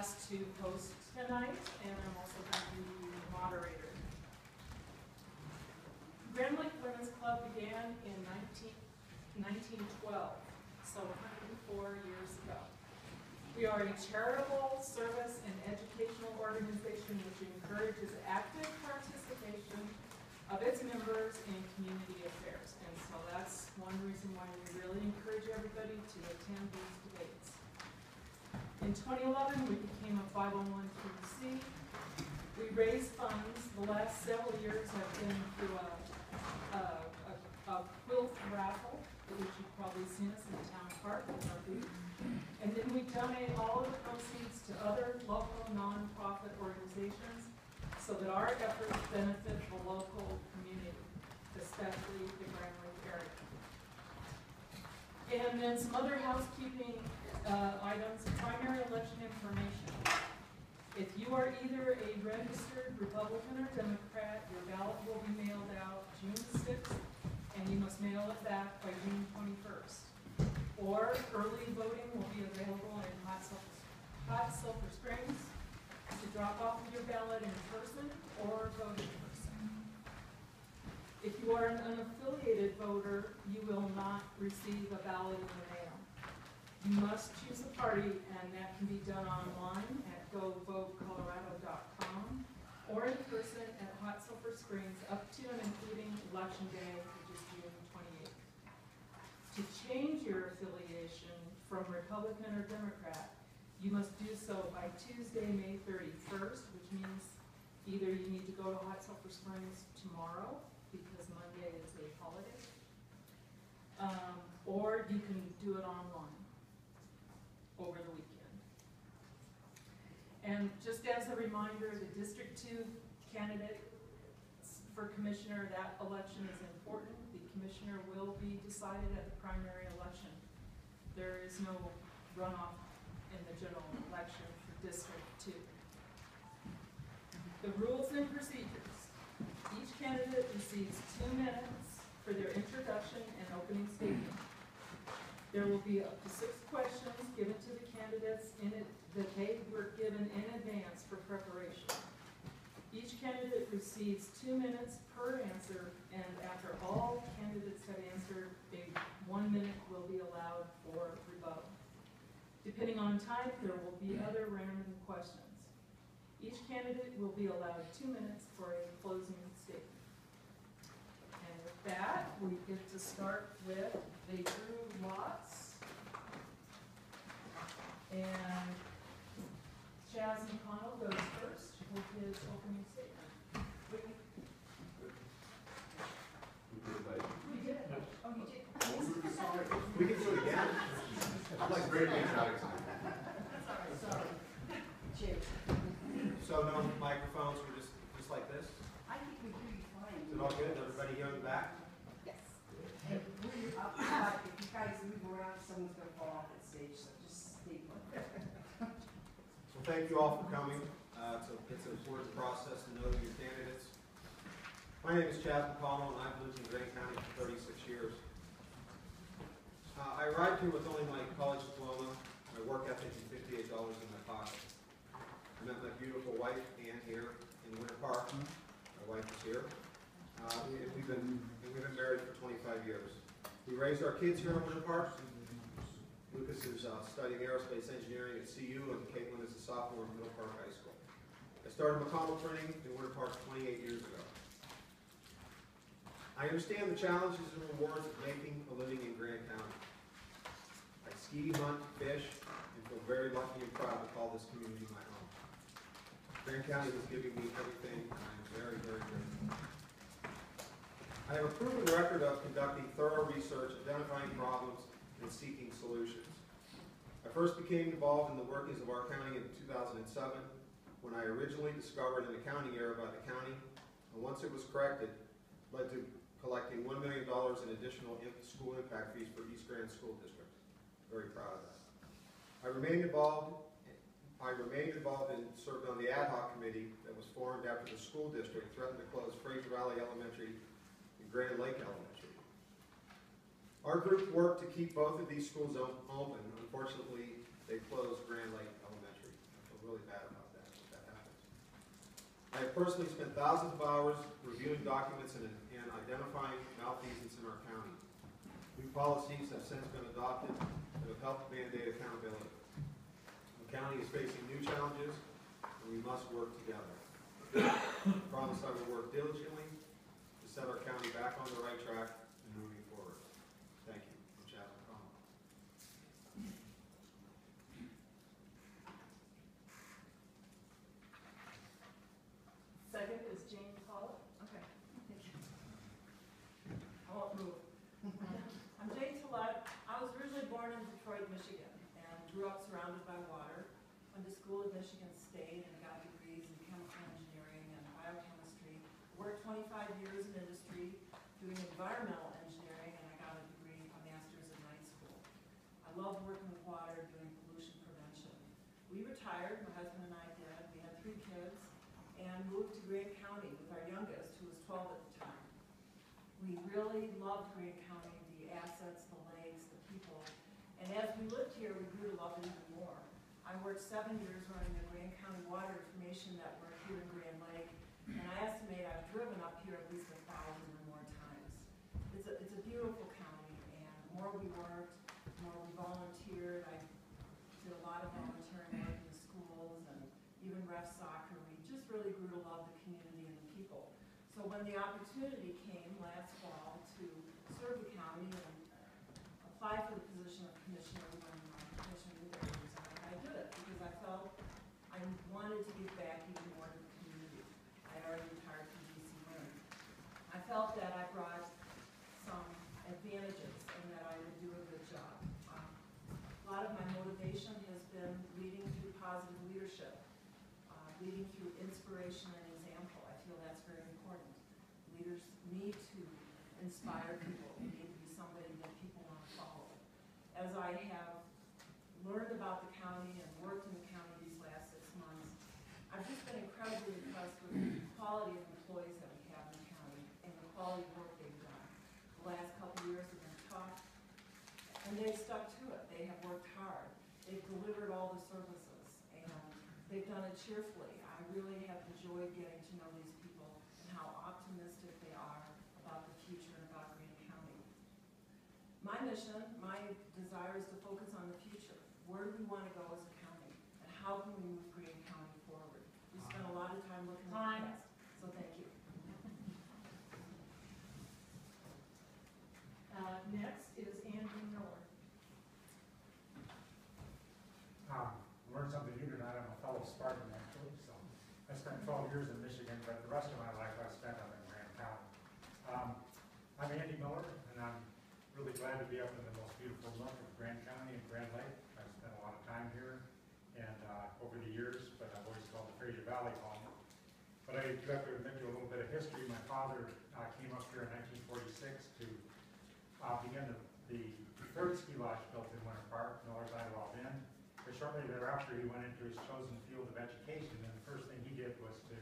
asked to host tonight, and I'm also going to be the moderator. Grand Lake Women's Club began in 1912, so 104 years ago. We are a charitable service and educational organization which encourages active participation of its members in community affairs. And so that's one reason why we really encourage everybody to attend these debates. In 2011, we became a 501c. We raised funds. The last several years have been through a quilt raffle, which you've probably seen us in the town park with our booth. And then we donate all of the proceeds to other local nonprofit organizations so that our efforts benefit the local community, especially the Grand Lake area. And then some other housekeeping items, primary election information. If you are either a registered Republican or Democrat, your ballot will be mailed out June 6th, and you must mail it back by June 21st. Or early voting will be available in Hot Sulphur Springs to drop off your ballot in person or vote in person. If you are an unaffiliated voter, you will not receive a ballot in the mail. You must choose a party, and that can be done online at govotecolorado.com or in person at Hot Sulphur Springs up to and including Election Day, which is June 28th. To change your affiliation from Republican or Democrat, you must do so by Tuesday, May 31st, which means either you need to go to Hot Sulphur Springs tomorrow because Monday is a holiday, or you can do it online over the weekend. And just as a reminder, the District 2 candidate for commissioner, that election is important. The commissioner will be decided at the primary election. There is no runoff in the general election for District 2. The rules and procedures. Each candidate receives 2 minutes for their introduction and opening statement. There will be up to 6 questions given to the candidates that they were given in advance for preparation. Each candidate receives 2 minutes per answer, and after all candidates have answered, 1 minute will be allowed for rebuttal. Depending on time, there will be other random questions. Each candidate will be allowed 2 minutes for a closing statement. And with that, we get to start with the Drew lots. And Chaz McConnell goes first with his opening statement. We did. Oh, you did? We can do it again. I'm like very patriotic. That's all right. Sorry. Cheers. So no microphones, we're just like this? I think we hear you fine. Is it all good? Everybody here in the back? Yes. Hey, if you guys move around, someone's going to fall off that stage, so just stay put. Well, thank you all for coming. It's an important process to know your candidates. My name is Chaz McConnell, and I've lived in Grant County for 36 years. I arrived here with only my college diploma, my work ethic, and $58 in my pocket. I met my beautiful wife, Ann, here in Winter Park. My wife is here. We've been married for 25 years. We raised our kids here in Winter Park. Lucas is studying aerospace engineering at CU, and Caitlin is a sophomore at Middle Park High School. I started McConnell training in Winter Park 28 years ago. I understand the challenges and rewards of making a living in Grant County. I ski, hunt, fish, and feel very lucky and proud to call this community my home. Grant County is giving me everything, and I am very, very grateful. I have a proven record of conducting thorough research, identifying problems, and seeking solutions. I first became involved in the workings of our county in 2007 when I originally discovered an accounting error by the county, and once it was corrected, led to collecting $1 million in additional school impact fees for East Grand School District. Very proud of that. I remained involved and served on the ad hoc committee that was formed after the school district threatened to close Fraser Valley Elementary and Grand Lake Elementary. Our group worked to keep both of these schools open. Unfortunately, they closed Grand Lake Elementary. I feel really sad about that, but that happens. I have personally spent thousands of hours reviewing documents and identifying malfeasance in our county. New policies have since been adopted that have helped mandate accountability. The county is facing new challenges, and we must work together. I promise I will work diligently to set our county back on the right track and moving forward. Thank you. I'm Chad McConnell. Second is Jane Pollock. Okay, thank you. I won't move. I'm Jane Tollett. I was originally born in Detroit, Michigan, and grew up surrounded by water. Went to school at Michigan State and got degrees in chemical engineering and biochemistry. Worked 25 years in industry doing environmental engineering, and I got a degree, a master's in night school. I love working with water, doing pollution prevention. We retired, my husband and I did. We had 3 kids and moved to Grant County with our youngest, who was 12 at the time. We really loved Grant County, the assets, the lakes, the people. And as we lived here, we grew to love it even more. I worked 7 years running the Grant County Water Information Network here in Grand Lake, and I estimate I've driven up here at least 1,000 or more times. It's a beautiful county, and the more we worked, the more we volunteered. I did a lot of volunteering work in the schools and even ref soccer. We just really grew to love the community and the people. So when the opportunity came last fall to serve the county and apply for the position of commissioner when Commissioner Newberry resigned, I did it because I felt I wanted to give back even more to the community. I had already retired from DC Wind. I felt that I brought some advantages and that I would do a good job. A lot of my motivation has been leading through positive leadership, leading through inspiration and example. I feel that's very important. Leaders need to inspire people. They need to be somebody that people want to follow. As I have learned about the county and worked in the county these last 6 months, I've just been incredibly impressed with the quality of employees that we have in the county and the quality of work they've done. The last couple of years have been tough, and they've stuck to it. They have worked hard. They've delivered all the services, and they've done it cheerfully. I really have enjoyed getting to know these people and how optimistic they are about the future and about Grant County. My mission, my desire is to focus on the future. Where do we want to go as a county? And how can we move Grant County forward? We spent a lot of time looking at the past, so thank you. Next is Andy Miller. Learned something new tonight. I'm a fellow Spartan actually, so I spent 12 years in Michigan, but the rest of my life I spent up in Grant County. I'm Andy Miller, and I'm really glad to be up in the most beautiful nook of Grant County and Grand Lake. I've spent a lot of time here, and over the years, but I've always called the Fraser Valley home. But I do have to admit to a little bit of history. My father came up here in 1946 to begin the third ski lodge built in Winter Park, Miller's Idlewild Inn. But shortly thereafter, he went into his chosen field of education, and the first thing he did was to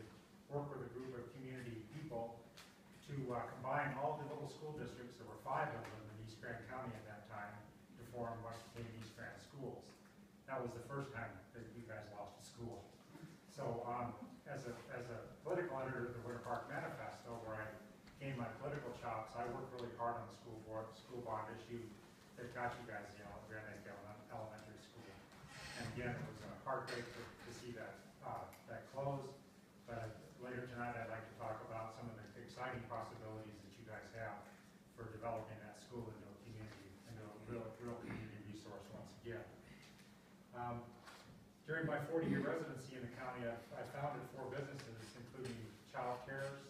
work with a group of community people to combine all the little school districts. There were 5 of them in East Grand County at that time to form what became East Grand Schools. That was the first time that you guys lost a school. So as a political editor of the Winter Park Manifesto, where I gained my political chops, I worked really hard on the school bond issue that got you guys the Grand Lake Elementary School. And again, it was a heartbreak to see that close. But later tonight, I'd like to talk about some of the exciting possibilities that you guys have for developing that school into a community, into a real community resource once again. During my 40-year residency in the county, I founded 4 businesses, including child cares,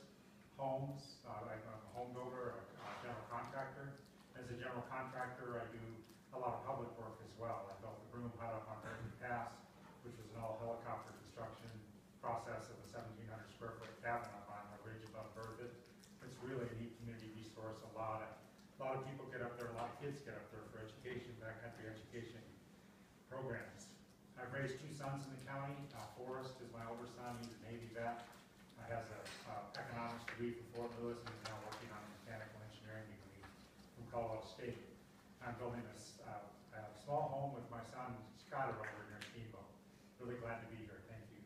homes. I'm a home builder, a general contractor. As a general contractor, I do a lot of public work as well. I built the Broom Hut up on Burton Pass, which was an all-helicopter construction process of a 1,700 square foot cabin up on the ridge above Burford. It's really a neat community resource. A lot of people get up there, a lot of kids get up there for education, backcountry education programs. I've raised 2 sons in the county. Forrest is my older son. He's a Navy vet. Has an economics degree from Fort Lewis and is now working on a mechanical engineering degree from Colorado State. I'm building a small home with my son Scott over near Steamboat. Really glad to be here. Thank you.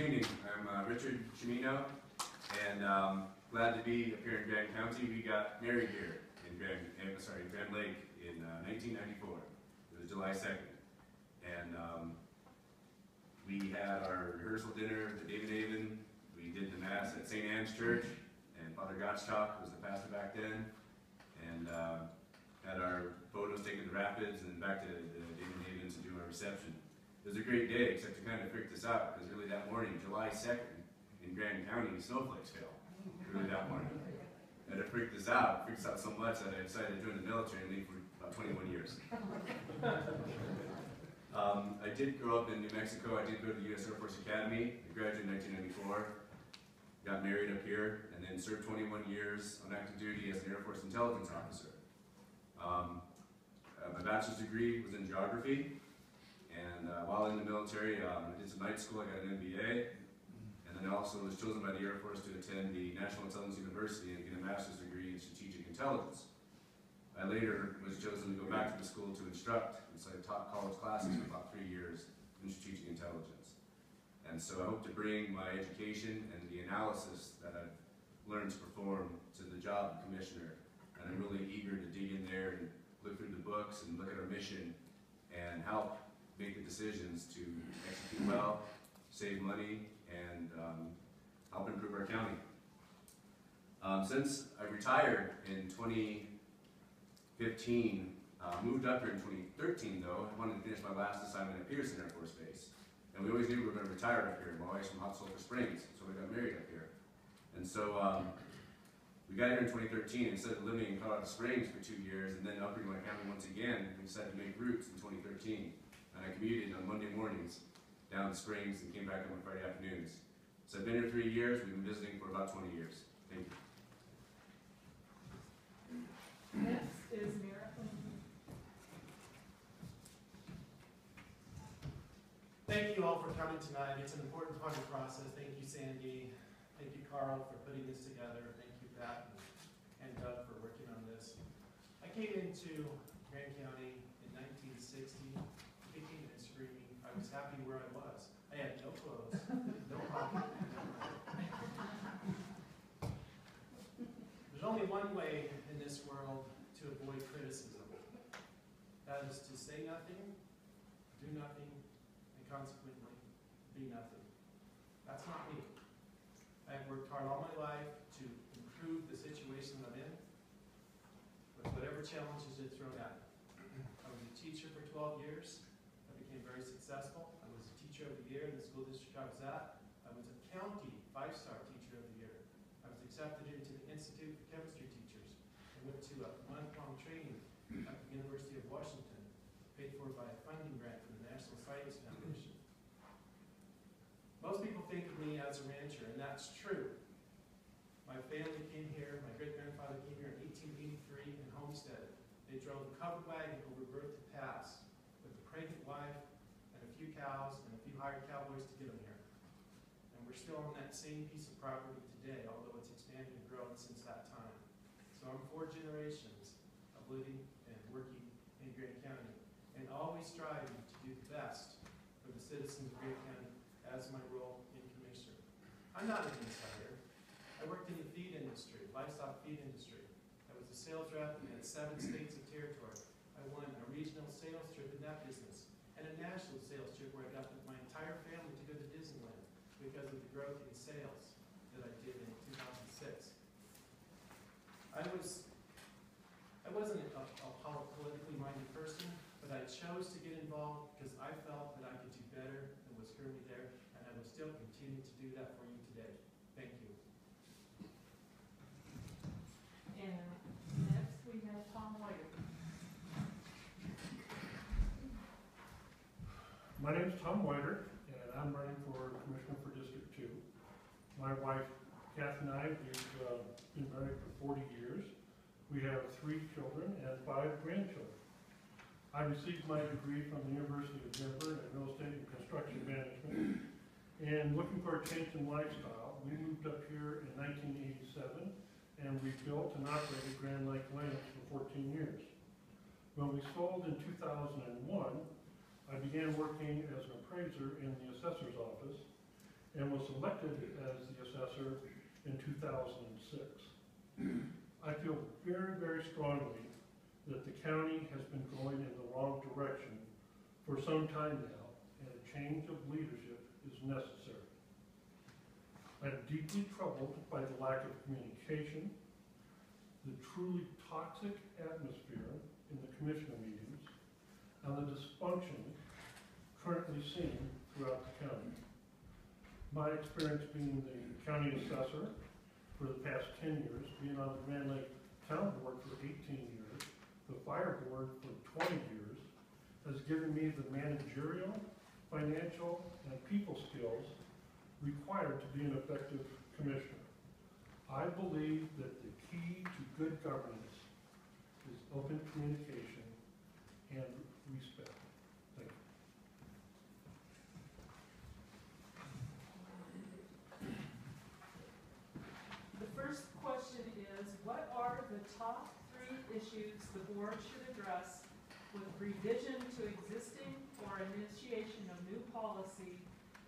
evening. I'm Richard Chimino, and glad to be up here in Grand County. We got married here in Grand Lake in 1994. It was July 2nd. And we had our rehearsal dinner at the David Haven. We did the Mass at St. Anne's Church, and Father Gottschalk was the pastor back then. And had our photos taken to Rapids and back to the David Haven to do our reception. It was a great day, except it kind of freaked us out, because really that morning, July 2nd, in Grand County, snowflakes fell. Really that morning. And it freaked us out. It freaked us out so much that I decided to join the military and leave for about 21 years. I did grow up in New Mexico. I did go to the U.S. Air Force Academy. I graduated in 1994. Got married up here, and then served 21 years on active duty as an Air Force intelligence officer. My bachelor's degree was in geography. And while in the military, I did some night school. I got an MBA, and then I also was chosen by the Air Force to attend the National Intelligence University and get a master's degree in strategic intelligence. I later was chosen to go back to the school to instruct, and so I taught college classes for about 3 years in strategic intelligence. And so I hope to bring my education and the analysis that I've learned to perform to the job of commissioner. And I'm really eager to dig in there and look through the books and look at our mission and help make the decisions to execute well, save money, and help improve our county. Since I retired in 2015, moved up here in 2013 though, I wanted to finish my last assignment at Pearson Air Force Base. And we always knew we were going to retire up here. My wife's from Hot Sulphur Springs, so we got married up here. And so we got here in 2013 and started living in Colorado Springs for 2 years, and then upping my family once again, we decided to make roots in 2013. And I commuted on Monday mornings down to Springs and came back on Friday afternoons. So I've been here 3 years. We've been visiting for about 20 years. Thank you. Next is Mira. Thank you all for coming tonight. It's an important part of the process. Thank you, Sandy. Thank you, Carl, for putting this together. Thank you, Pat and Doug, for working on this. I came into Grand County in 1960, kicking and screaming. I was happy where I was. I had no clothes, no pocket, no money. There's only one way in this world to avoid criticism. That is to say nothing, do nothing, and consequently be nothing. That's not me. I have worked hard all my life to improve the situation I'm in with whatever challenges are thrown at me. I was a teacher for 12 years. I became very successful. I was a teacher of the year in the school district I was at. I was a county 5-star teacher of the year. I was accepted into the Institute for Chemistry Teachers. I went to a month-long training at the University of Washington, paid for by a funding grant from the National Science Foundation. Most people think of me as a rancher, and that's true. My family came here, my great-grandfather came here in 1883 and homesteaded. They drove a covered wagon over Berthoud Pass with a pregnant wife and a few cows and a few hired cowboys to get them here. And we're still on that same piece of property today, although it's expanded and grown since that time. So I'm 4 generations of living and working in Grand County, and always striving to do the best for the citizens of Grand County as my role in commissioner. I'm not an insider. I worked in the feed industry, livestock feed industry. I was a sales rep in 7 states of territory. I won a regional sales trip in that business, and a national sales trip where I got my entire family to go to Disneyland because of the growth in sales that I did in 2006. I wasn't a politically minded person, but I chose to get involved because I felt that I could do better than was currently there, and I will still continue to do that for you today. Thank you. And next we have Tom White. My name is Tom Whiter, and I'm running for Commissioner for District 2. My wife, Kath, and I, we've been married for 40 years. We have 3 children and 5 grandchildren. I received my degree from the University of Denver in real estate and construction management. And looking for a change in lifestyle, we moved up here in 1987, and we built and operated Grand Lake Lands for 14 years. When we sold in 2001, I began working as an appraiser in the assessor's office, and was elected as the assessor in 2006. I feel very, very strongly that the county has been going in the wrong direction for some time now, and a change of leadership is necessary. I'm deeply troubled by the lack of communication, the truly toxic atmosphere in the commissioner meetings, and the dysfunction currently seen throughout the county. My experience being the county assessor for the past 10 years, being on the Grand Lake Town Board for 18 years, the Fire Board for 20 years, has given me the managerial, financial, and people skills required to be an effective commissioner. I believe that the key to good governance is open communication and respect. Thank you. The first question is, what are the top 3 issues the board should address with revision to existing or initiation of new policy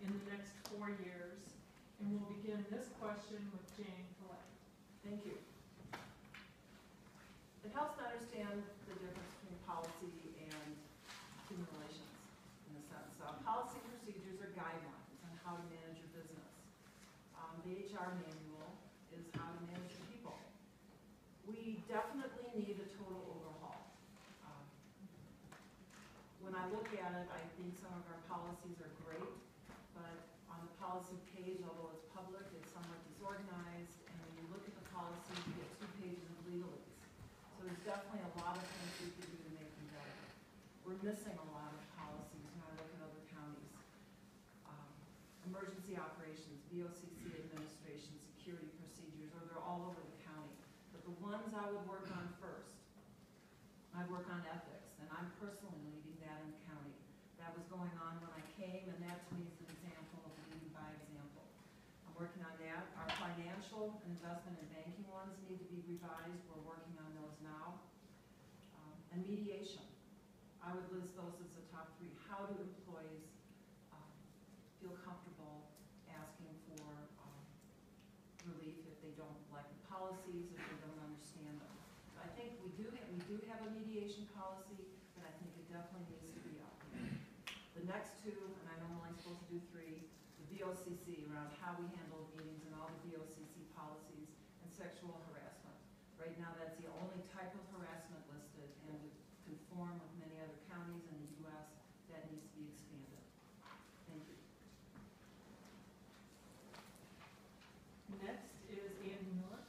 in the next 4 years? And we'll begin this question with Jane Collette. Thank you. It helps to understand the difference between policy and human relations, in a sense. Policy procedures are guidelines on how to manage your business. The HR manual is how to manage your people. We definitely need a total overhaul. When I look at it, I think some of our policies are great, but on the policy page, although it's public, it's somewhat disorganized, and when you look at the policy, you get 2 pages of legalese. So there's definitely a lot of things we could do to make them better. We're missing a lot of policies when I look at other counties. Emergency operations, VOCC administration, security procedures, or they're all over the county. But the ones I would work on first, I'd work on ethics, and I'm personally leading that in the county. That was going on when I came, and that to me is an example of leading by example. I'm working on that. Our financial and investment and banking ones need to be revised. We're working on those now. And mediation. I would list those as the top 3. How do employees feel comfortable asking for relief if they don't like the policies, if they don't understand them? So I think we do have a mediation policy, but I think it definitely needs to be updated. The next 2, and I know I'm only supposed to do 3, the VOCC, around how we handle meetings and all the VOCC policies, and sexual harassment. Right now, that's the only type of harassment listed, and to conform with many other counties in the U.S., that needs to be expanded. Thank you. Next is Andy Miller.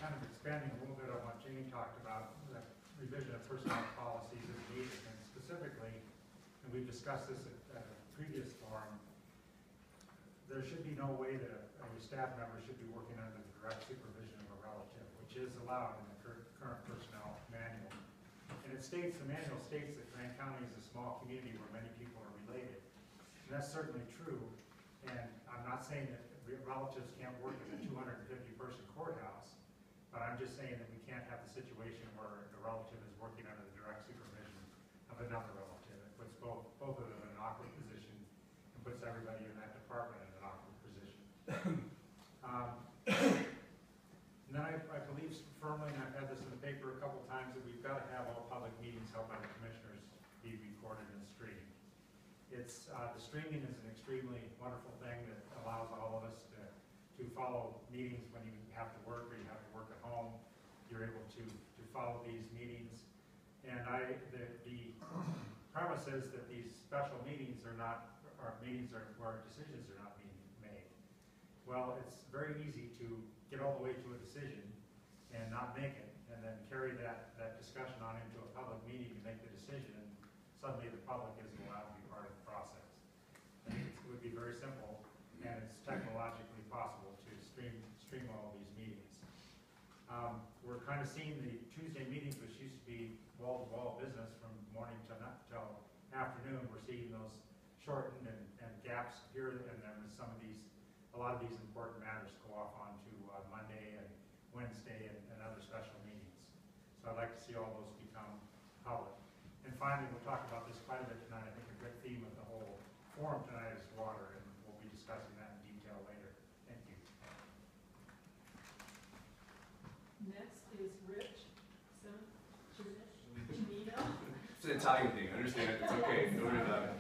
Kind of expanding a little bit on what Jane talked about, the revision of personnel policies is needed, and specifically, and we've discussed this at a previous forum, there should be no way that a staff member should be working under the direct supervision of a relative, which is allowed in the current personnel manual. And it states, the manual states that Grant County is a small community where many people are related. And that's certainly true, and I'm not saying that relatives can't work in a 250-person courthouse, but I'm just saying that we can't have the situation where the relative is working under the direct supervision of another relative. It puts both of them in an awkward position and puts everybody in that department in an awkward position. And then I believe firmly, and I've had this in the paper a couple times, that we've got to have all public meetings held by the commissioners be recorded and streamed. It's, the streaming is an extremely wonderful thing that allows all of us to follow meetings when you have to work or you have to work at home. You're able to follow these meetings. And the premise is that these special meetings are not, or meetings are where decisions are not being made. Well, it's very easy to get all the way to a decision and not make it, and then carry that discussion on into a public meeting to make the decision, and suddenly the public isn't allowed to be part of the process. And it would be very simple, and it's technologically possible to stream all these meetings. We're kind of seeing the Tuesday meetings, which used to be wall-to-wall business from morning till afternoon. We're seeing those shortened and gaps here, and then some of these, a lot of these important matters go off onto Monday and Wednesday and other special meetings. So I'd like to see all those become public. And finally, we'll talk about this quite a bit tonight. I think a good theme of the whole forum tonight is water, and we'll be an Italian thing, I understand, it's okay, don't worry about it.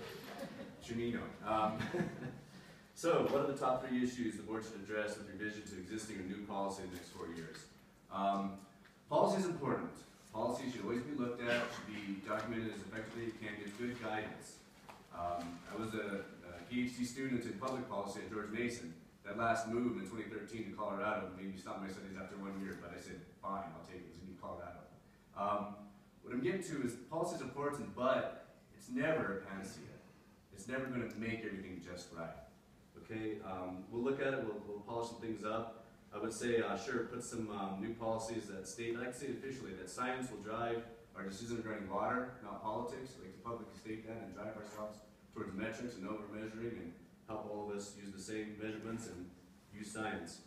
Cimino. So, what are the top 3 issues the board should address with revision to existing or new policy in the next 4 years? Policy is important. Policy should always be looked at, should be documented as effectively as it can, give good guidance. I was a PhD student in public policy at George Mason. That last move in 2013 to Colorado made me stop my studies after 1 year, but I said, fine, I'll take it, it's in Colorado. What I'm getting to is policy is important, but it's never a panacea. It's never going to make everything just right. Okay, we'll look at it, we'll polish some things up. I would say, sure, put some new policies that state, I'd like to say officially, that science will drive our decisions regarding water, not politics. I'd like to publicly state that and drive ourselves towards metrics and over-measuring and help all of us use the same measurements and use science.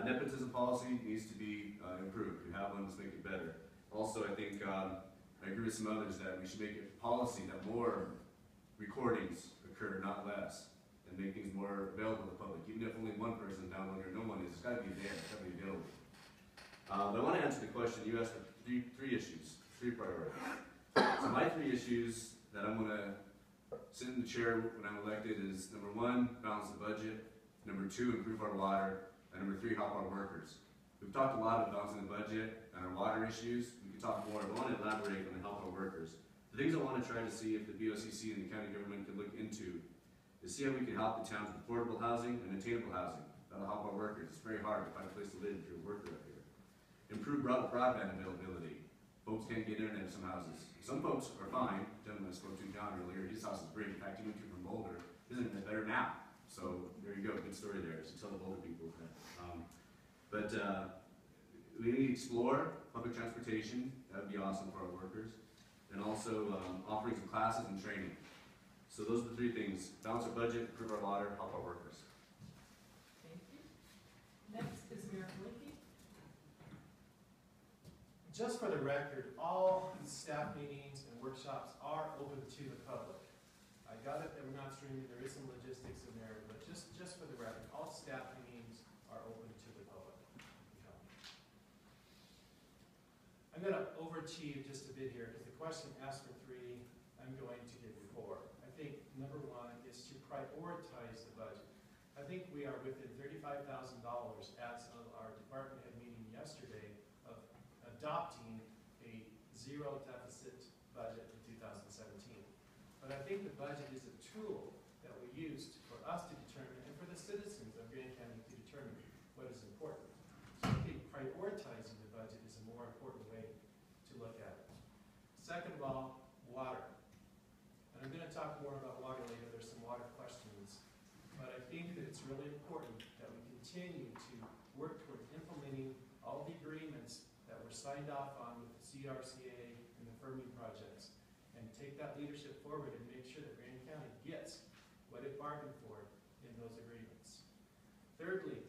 Nepotism policy needs to be improved. If you have one, let's make it better. Also, I think, I agree with some others that we should make it policy that more recordings occur, not less, and make things more available to the public. Even if only one person is downloading or no one is, it's got to be there, it's got to be available. But I want to answer the question you asked for three issues, 3 priorities. So my 3 issues that I'm going to sit in the chair when I'm elected is number 1, balance the budget, number 2, improve our water, and number 3, help our workers. We've talked a lot about balancing the budget and our water issues. We could talk more, but I want to elaborate on the help our workers. The things I want to try to see if the BOCC and the county government could look into is see how we can help the towns with affordable housing and attainable housing. That'll help our workers. It's very hard to find a place to live if you're a worker up here. Improve broadband availability. Folks can't get internet in some houses. Some folks are fine. The gentleman I spoke to, John, earlier, his house is great. In fact, he moved here from Boulder. His internet better now. So there you go, good story there. So tell the Boulder people that. We need to explore public transportation. That would be awesome for our workers. And also offerings of classes and training. So those are the 3 things. Balance our budget, improve our water, help our workers. Thank you. Next is Mayor Blinky. Just for the record, all staff meetings and workshops are open to the public. I got it that we're not streaming, there is some logistics in there, but just for the record, all staff meetings are open to the public. I'm going to overachieve just a bit here, because the question asked for 3, I'm going to give you 4. I think number 1 is to prioritize the budget. I think we are within $35,000 as of our department head meeting yesterday of adopting a 0 deficit budget in 2017. But I think the budget is a tool that we use for us to determine and for the citizens of Grand County to determine what is important. So I think prioritizing the budget is a more important way to look at it. Second of all, water. And I'm going to talk more about water later. There's some water questions. But I think that it's really important that we continue to work toward implementing all the agreements that were signed off on with the CRCA and the Fermi projects, and take that leadership forward and make sure that Grand County gets what it bargained for in those agreements. Thirdly,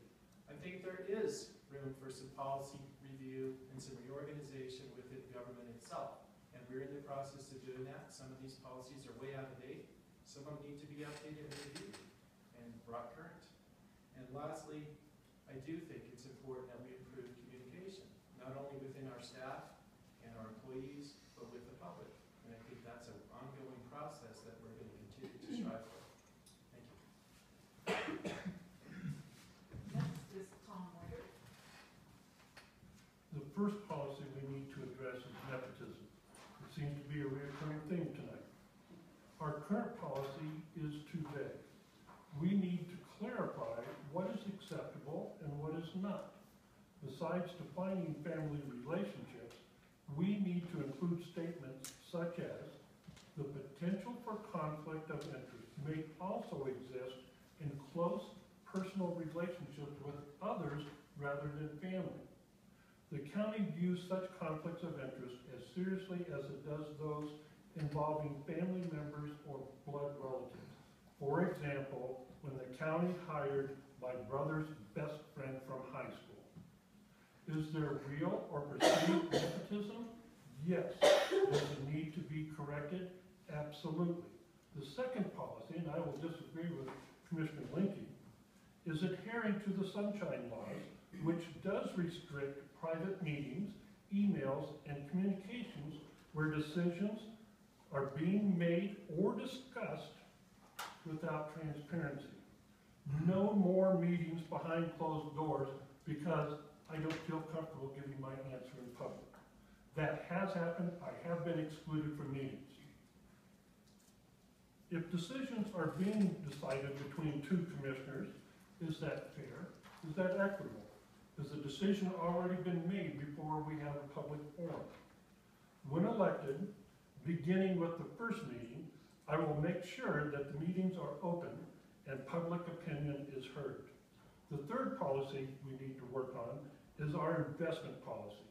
I think there is room for some policy review and some reorganization within government itself. And we're in the process of doing that. Some of these policies are way out of date. Some of them need to be updated and reviewed and brought current. And lastly, I do think it's important that we improve communication, not only within our staff and our employees, but with the public. And I think that's an ongoing process that we're going to continue to strive for. Thank you. Next is Tom Whiter. The first policy we need to address is nepotism. It seems to be a recurring theme tonight. Our current policy is too vague. We need to clarify what is acceptable and what is not. Besides defining family relationships, we need to include statements such as the potential for conflict of interest may also exist in close personal relationships with others rather than family. The county views such conflicts of interest as seriously as it does those involving family members or blood relatives. For example, when the county hired my brother's best friend from high school. Is there real or perceived nepotism? Yes. Does it need to be corrected? Absolutely. The second policy, and I will disagree with Commissioner Blinky, is adhering to the Sunshine Laws, which does restrict private meetings, emails, and communications where decisions are being made or discussed without transparency. No more meetings behind closed doors because I don't feel comfortable giving my answer in public. That has happened. I have been excluded from meetings. If decisions are being decided between two commissioners, is that fair? Is that equitable? Has the decision already been made before we have a public forum? When elected, beginning with the first meeting, I will make sure that the meetings are open and public opinion is heard. The third policy we need to work on is our investment policy.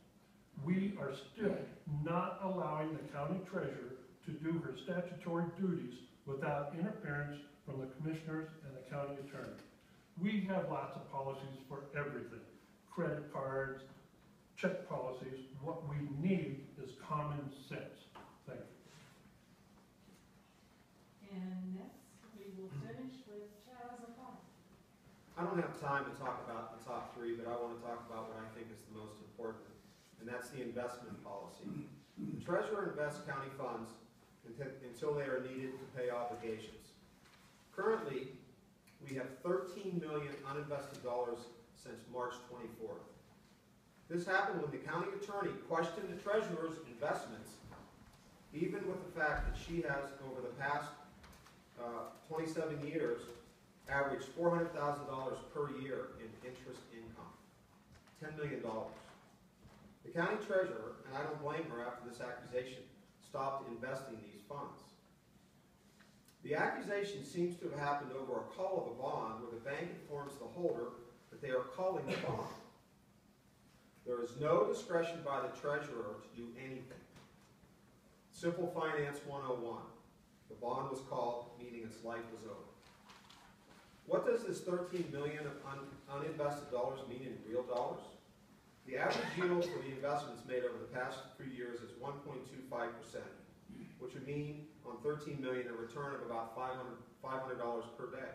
We are still not allowing the county treasurer to do her statutory duties without interference from the commissioners and the county attorney. We have lots of policies for everything. Credit cards, check policies. What we need is common sense. Thank you. And next, we will finish with Chaz Apar. I don't have time to talk about the top three, but I want to talk about what I think is the most important, and that's the investment policy. The treasurer invests county funds until they are needed to pay obligations. Currently, we have $13 million uninvested dollars since March 24th. This happened when the county attorney questioned the treasurer's investments, even with the fact that she has, over the past 27 years, averaged $400,000 per year in interest income. $10 million. The county treasurer, and I don't blame her after this accusation, stopped investing these funds. The accusation seems to have happened over a call of a bond where the bank informs the holder that they are calling the bond. There is no discretion by the treasurer to do anything. Simple Finance 101. The bond was called, meaning its life was over. What does this $13 million of uninvested dollars mean in real dollars? The average yield for the investments made over the past few years is 1.25%, which would mean on $13 million a return of about $500 per day.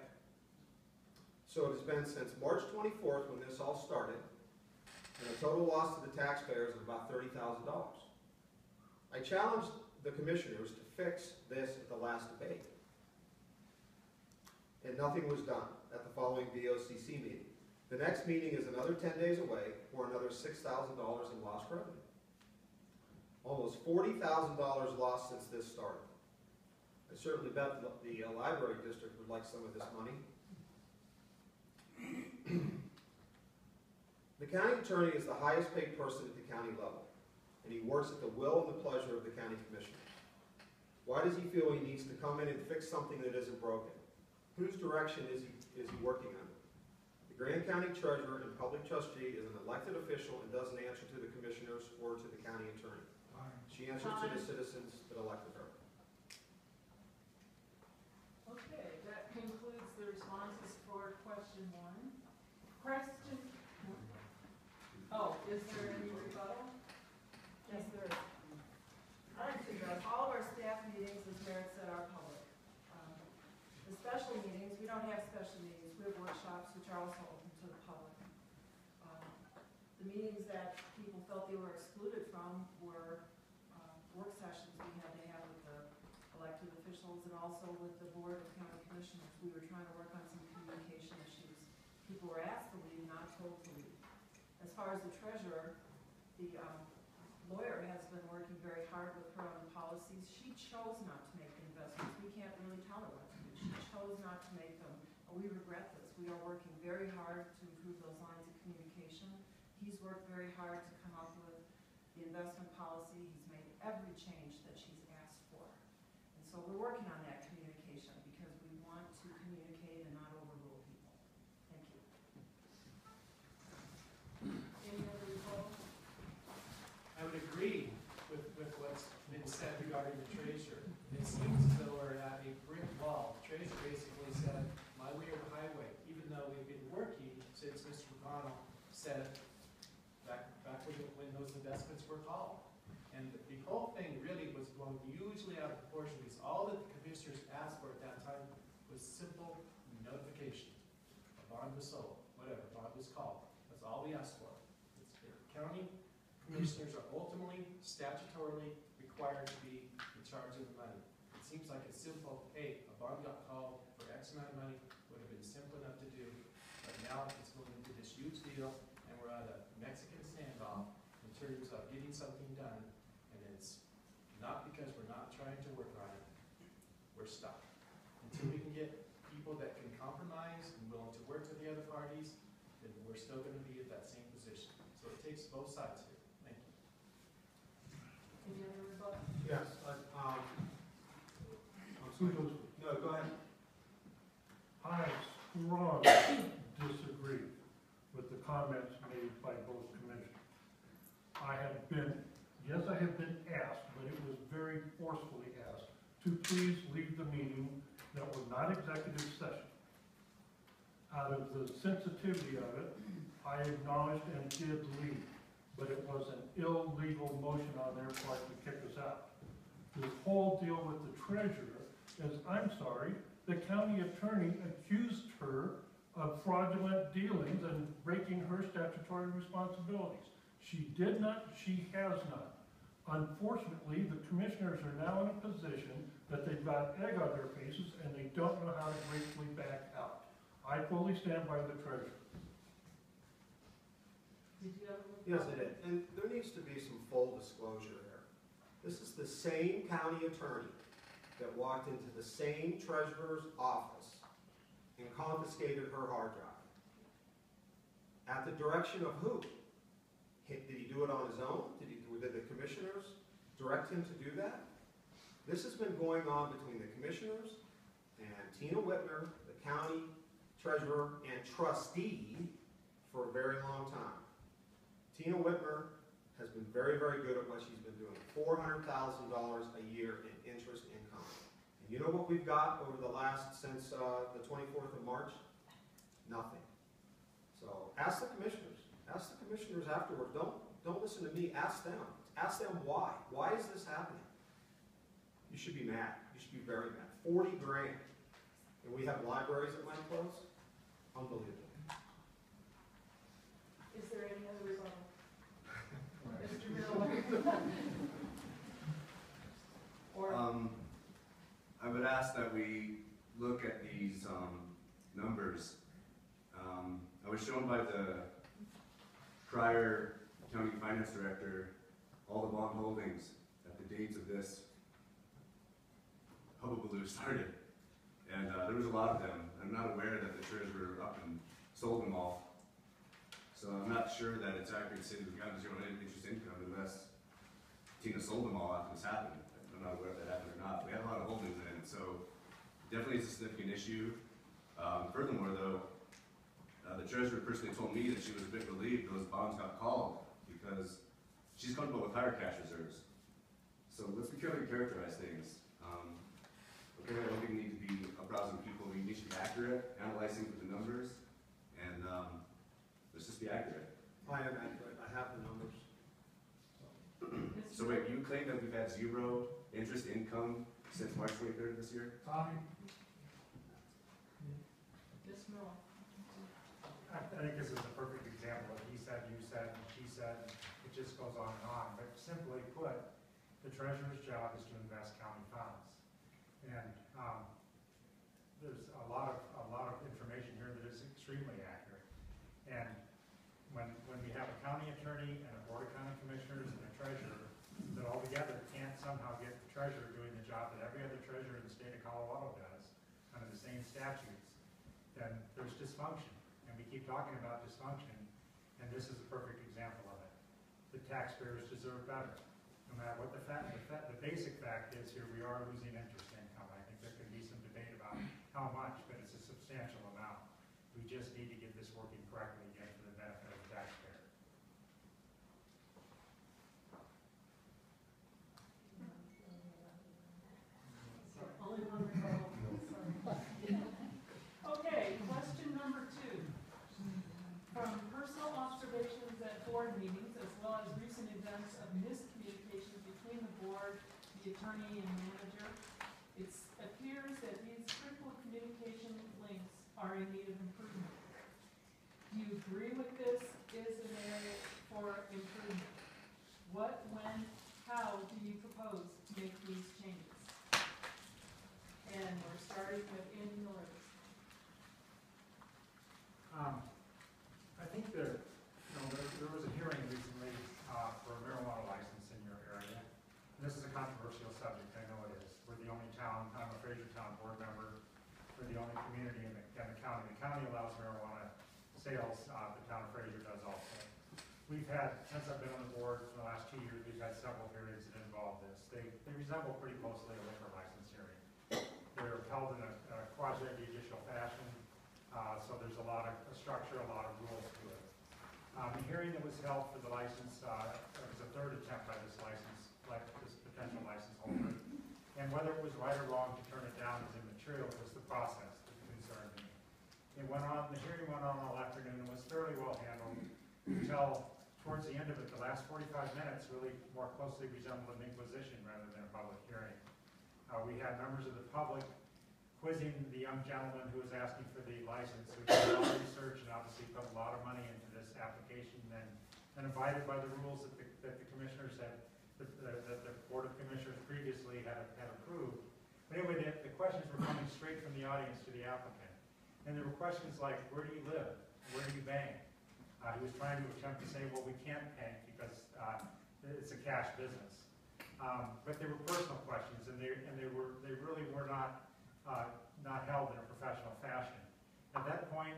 So it has been since March 24th when this all started, and a total loss to the taxpayers of about $30,000. I challenged the commissioners to fix this at the last debate, and nothing was done at the following VOCC meeting. The next meeting is another 10 days away for another $6,000 in lost revenue. Almost $40,000 lost since this started. I certainly bet the library district would like some of this money. The county attorney is the highest paid person at the county level, and he works at the will and the pleasure of the county commissioners. Why does he feel he needs to come in and fix something that isn't broken? Whose direction is he working under? The Grand County Treasurer and Public Trustee is an elected official and doesn't answer to the commissioners or to the county attorney. She answers to the citizens that elected her. Okay, that concludes the responses for question one. Question, oh, is there any rebuttal? Yes, there is. I'd like to address all of our staff meetings, as Merritt said, are public. The special meetings, we don't have special meetings, we have workshops which are also open to the public. The meetings that people felt they were excluded from were work sessions we had to have with the elected officials and also with the Board of County Commissioners. We were trying to work on some communication issues. People were asked to leave, not told to leave. As far as the treasurer, the lawyer has been working very hard with her on the policies. She chose not to make the investments. We can't really tell her what to do. She chose not to make them. We regret this. We are working very hard to improve those lines of communication. He's worked very hard to come up with the investment policy. He's made every change that she's asked for. And so we're working on that communication because we want to communicate and not overrule people. Thank you. Any other rebuttal? I would agree with what's been said regarding the treasurer. It seems as though we're at a brick wall. The treasurer basically said, my way or the highway, even though we've been working since Mr. McConnell said back when those investments were called. And the whole thing really was blown hugely out of proportion because all that the commissioners asked for at that time was simple notification. A bond was sold, whatever, bond was called. That's all we asked for. The county commissioners are ultimately statutorily required to be in charge of the money. It seems like it's simple, hey, a bond got called for X amount of money, would have been simple enough to do, but now it's going into this huge deal, and we're at a Mexican standoff in terms of getting something done, and it's not because we're not trying to work on it, we're stuck. Until we can get people that can compromise and willing to work with the other parties, then we're still gonna be at that same position. So it takes both sides here. Thank you. Any other rebuttal? Yes, I'm Who sorry. goes, No, go ahead. I strongly disagree with the comments made by both commissioners. I have been asked, but it was very forcefully asked, to please leave the meeting that was not executive session. Out of the sensitivity of it, I acknowledged and did leave, but it was an illegal motion on their part to kick us out. This whole deal with the treasurer is, I'm sorry, the county attorney accused her of fraudulent dealings and breaking her statutory responsibilities. She did not, she has not. Unfortunately, the commissioners are now in a position that they've got egg on their faces and they don't know how to gracefully back out. I fully stand by the treasurer. Did you have a Yes, rebuttal? it is. And there needs to be some full disclosure here. This is the same county attorney that walked into the same treasurer's office and confiscated her hard drive. At the direction of who? Did he do it on his own? Did the commissioners direct him to do that? This has been going on between the commissioners and Tina Whitmer, the county treasurer and trustee, for a very long time. Tina Whitmer has been very, very good at what she's been doing. $400,000 a year in interest income. And you know what we've got over the last, since the 24th of March? Nothing. So ask the commissioners. Ask the commissioners afterward. Don't listen to me. Ask them. Ask them why. Why is this happening? You should be mad. You should be very mad. 40 grand. And we have libraries that might close? Unbelievable. Is there any other rebuttal? Mr. Miller? Or, I would ask that we look at these numbers. I was shown by the prior county finance director all the bond holdings at the dates of this hullabaloo started. And there was a lot of them. I'm not aware that the treasurer up and sold them all. So I'm not sure that it's accurate to say that we got zero interest income unless Tina sold them all after this happened. I'm not aware if that happened or not. We had a lot of holdings in it, so definitely it's a significant issue. Furthermore, though, the treasurer personally told me that she was a bit relieved those bonds got called because she's comfortable with higher cash reserves. So let's be careful to characterize things. Okay, I don't think we need to be browsing people. We need to be accurate, analyze things with the numbers, and let's just be accurate. I am accurate. I have the numbers. So wait, you claim that we've had zero interest income since March 23rd this year? Ms. Miller? I think this is a perfect example of he said, you said, and she said, it just goes on and on. But simply put, the treasurer's job is to invest county funds. And there's a lot of information here that is extremely accurate. And when we have a county attorney and a board of county commissioners and a treasurer that all together can't somehow get the treasurer doing the job that every other treasurer in the state of Colorado does under the same statutes, then there's dysfunction. And we keep talking about dysfunction, and this is a perfect example of it. The taxpayers deserve better. No matter what the basic fact is, here we are losing interest income. I think there could be some debate about how much, but it's a substantial amount. We just need to get this working correctly again for the benefit of the taxpayer. Only one rebuttal. Okay, question number 2. From personal observations at board meetings, as well as recent events of miscommunication between the board, the attorney, and manager, it appears that these critical communication links are in need of improvement. Do you agree with this is an area for improvement? What, when, how do you propose sales, the town of Fraser does also. We've had, since I've been on the board for the last 2 years, we've had several hearings that involve this. They resemble pretty closely a liquor license hearing. They're held in a quasi-judicial fashion, so there's a lot of structure, a lot of rules to it. The hearing that was held for the license, it was a third attempt by this potential license holder. And whether it was right or wrong to turn it down is immaterial, it was the process that concerned me. The hearing went on all afternoon and was fairly well handled until towards the end of it, the last 45 minutes really more closely resembled an inquisition rather than a public hearing. We had members of the public quizzing the young gentleman who was asking for the license, who did a lot of research and obviously put a lot of money into this application and abided by the rules that the commissioners had, that the Board of Commissioners previously had approved. But anyway, the questions were coming straight from the audience to the applicant. And there were questions like, where do you live? Where do you bank? He was trying to attempt to say, well, we can't bank because it's a cash business. But they were personal questions, and they really were not held in a professional fashion. At that point,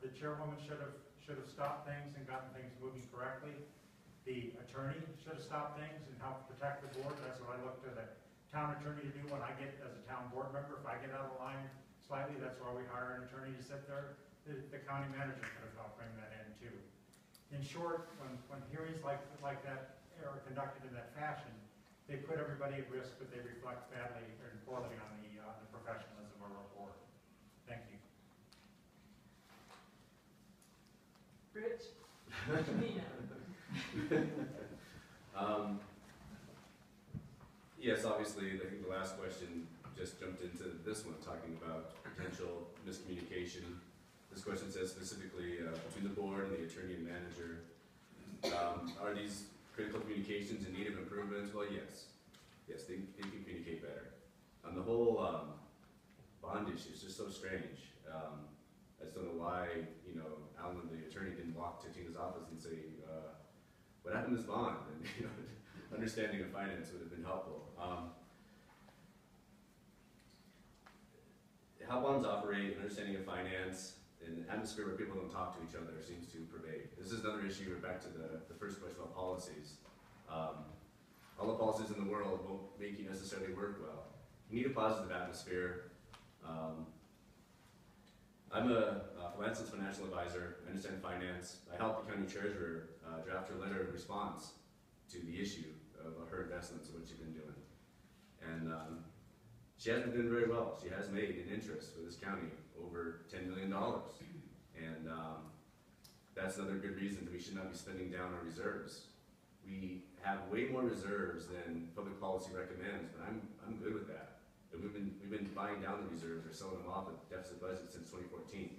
the chairwoman should have stopped things and gotten things moving correctly. The attorney should have stopped things and helped protect the board. That's what I look to the town attorney to do when I get, as a town board member, if I get out of line slightly, that's why we hire an attorney to sit there. The county manager could have helped bring that in too. In short, when hearings like that are conducted in that fashion, they put everybody at risk, but they reflect badly or poorly on the professionalism of our board. Thank you. Rich? Nina? Yes, obviously, I think the last question just jumped into this one, talking about potential miscommunication. This question says specifically between the board and the attorney and manager. Are these critical communications in need of improvement? Well, yes. Yes, they can communicate better. The whole bond issue is just so strange. I just don't know why, Alan, the attorney, didn't walk to Tina's office and say, what happened to this bond? And, understanding of finance would have been helpful. How bonds operate, understanding of finance, an atmosphere where people don't talk to each other seems to pervade. This is another issue, we're back to the first question about policies. All the policies in the world won't make you necessarily work well. You need a positive atmosphere. I'm a philanthropist, financial advisor. I understand finance. I helped the county treasurer draft her letter of response to the issue of her investments and what she's been doing. And she has been doing very well. She has made an interest for this county over $10 million. And that's another good reason that we should not be spending down our reserves. We have way more reserves than public policy recommends, but I'm good with that. And we've been buying down the reserves or selling them off at deficit budget since 2014.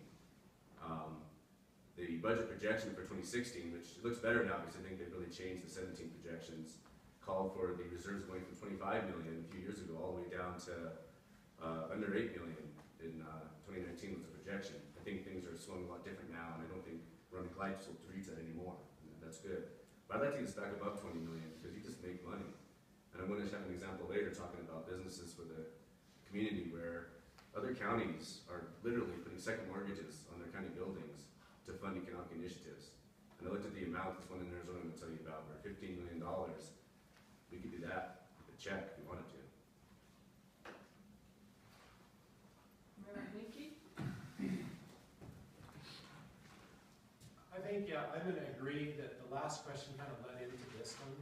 The budget projection for 2016, which looks better now because I think they've really changed the 17 projections, called for the reserves going from 25 million a few years ago all the way down to under 8 million in 2019 was the projection. I think things are swung a lot different now, and I don't think we're on the glide slope to reach that anymore. And that's good. But I'd like to get us back above 20 million because you just make money. And I'm going to have an example later talking about businesses for the community where other counties are literally putting second mortgages on their county buildings to fund economic initiatives. And I looked at the amount, this one in Arizona I'm going to tell you about, where $15 million, we could do that with a check if we wanted to. Mayor Linky? I think, yeah, I'm going to agree that the last question kind of led into this one.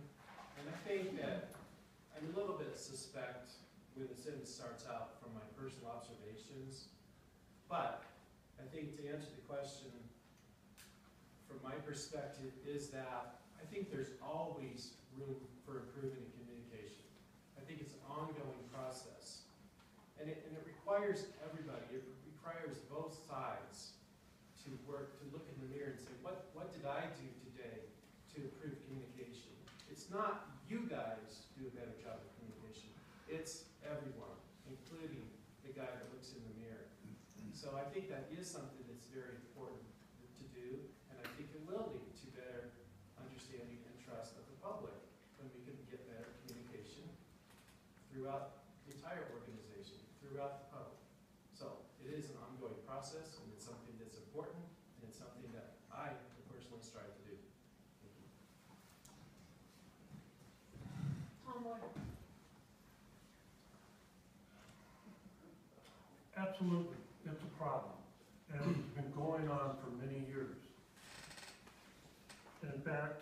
And I think that I'm a little bit suspect when the sentence starts out from my personal observations. But I think to answer the question, from my perspective, is that I think there's always room for improvement in communication. I think it's an ongoing process. And it requires everybody, it requires both sides to work, to look in the mirror and say, what did I do today to improve communication? It's not you guys do a better job of communication. It's everyone, including the guy that looks in the mirror. So I think that is something that's very important to do, and I think it will lead to better understanding and trust of the public when we can get better communication throughout the entire organization, throughout the public. So it is an ongoing process, and it's something that's important, and it's something Absolutely, it's a problem, and it's been going on for many years. In fact,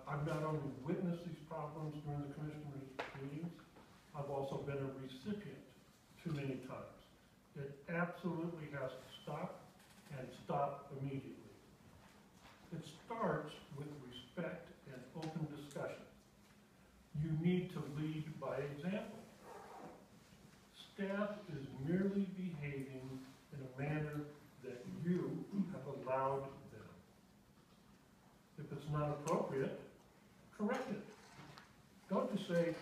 I've not only witnessed these problems during the commissioners' meetings, I've also been a recipient too many times. It absolutely has to stop, and stop immediately. It starts with respect and open discussion. You need to lead by example. Staff is merely behaving in a manner that you have allowed them. If it's not appropriate, correct it. Don't just say,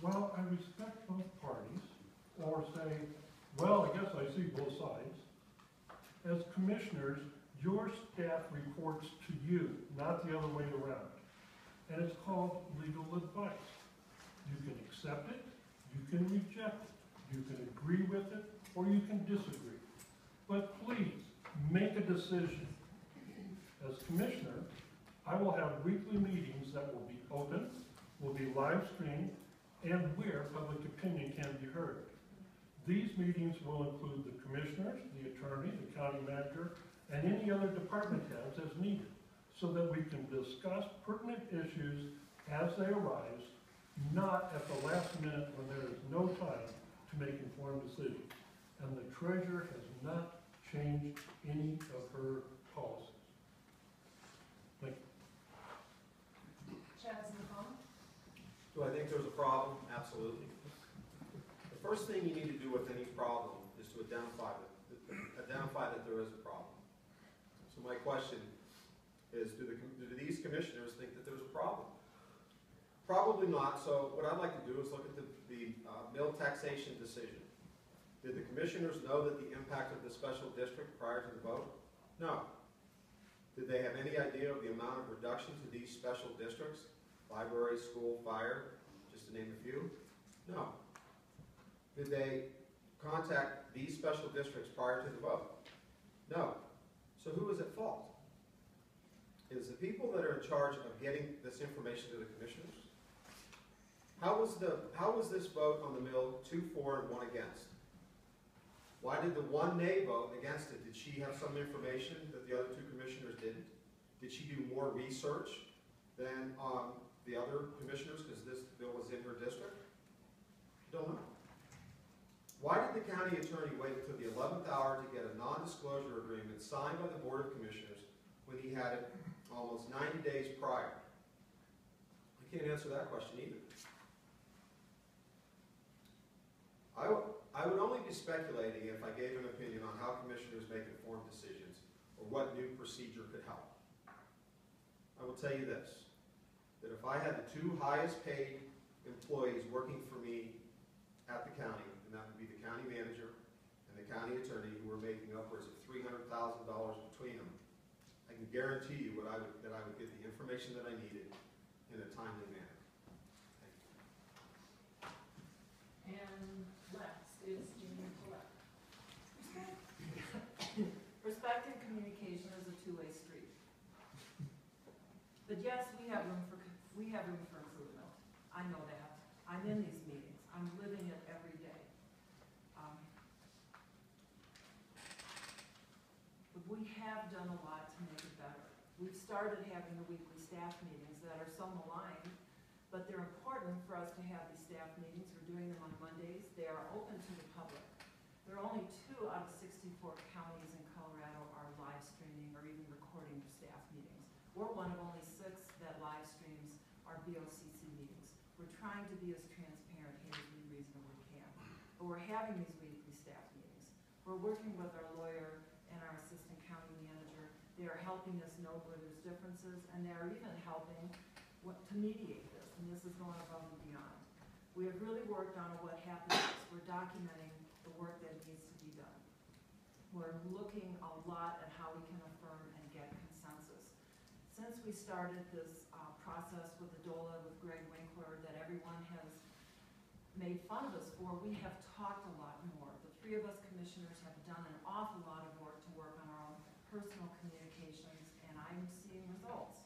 well, I respect both parties, or say, well, I guess I see both sides. As commissioners, your staff reports to you, not the other way around. And it's called legal advice. You can accept it, you can reject it, you can agree with it, or you can disagree. But please, make a decision. As commissioner, I will have weekly meetings that will be open, will be live streamed, and where public opinion can be heard. These meetings will include the commissioners, the attorney, the county manager, and any other department heads as needed, so that we can discuss pertinent issues as they arise, not at the last minute when there is no time to make informed decisions. And the treasurer has not changed any of her policies. Thank you. Chaz McCollum? Do I think there's a problem? Absolutely. The first thing you need to do with any problem is to identify that there is a problem. So my question is, do these commissioners think that there's a problem? Probably not. So what I'd like to do is look at the mill taxation decision. Did the commissioners know that the impact of the special district prior to the vote? No. Did they have any idea of the amount of reduction to these special districts? Library, school, fire, just to name a few? No. Did they contact these special districts prior to the vote? No. So who is at fault? Is the people that are in charge of getting this information to the commissioners? How was this vote on the mill 2 for and 1 against? Why did the one nay vote against it? Did she have some information that the other 2 commissioners didn't? Did she do more research than the other commissioners because this bill was in her district? Don't know. Why did the county attorney wait until the 11th hour to get a non-disclosure agreement signed by the Board of Commissioners when he had it almost 90 days prior? I can't answer that question either. I would only be speculating if I gave an opinion on how commissioners make informed decisions or what new procedure could help. I will tell you this, that if I had the 2 highest paid employees working for me at the county, and that would be the county manager and the county attorney, who were making upwards of $300,000 between them, I can guarantee you that I would get the information that I needed in a timely manner. Thank you. And last is Jeannie Collette. Respect and communication is a two-way street. But yes, we have room for improvement. I know that. I'm in these meetings. I'm living it every day. But we have done a lot to make it better. We've started having the weekly staff meetings that are so maligned, but they're important for us to have these staff meetings. We're doing them on Mondays. They are open to the public. There are only 2 out of 64 counties in Colorado are live streaming or even recording their staff meetings. We're one of only 6 that live streams our BOCC meetings. We're trying to be as transparent here as we reasonably can. But we're having these weekly staff meetings. We're working with our lawyer and our assistant county manager. They are helping us know where there's differences, and they are even helping to mediate this, and this is going above and beyond. We have really worked on what happens. We're documenting the work that needs to be done. We're looking a lot at how we can affirm and get consensus. Since we started this process with the DOLA, with Greg Winkler, that everyone has made fun of us for, we have talked a lot more. The 3 of us commissioners have done an awful lot of work to work on our own personal communications, and I'm seeing results.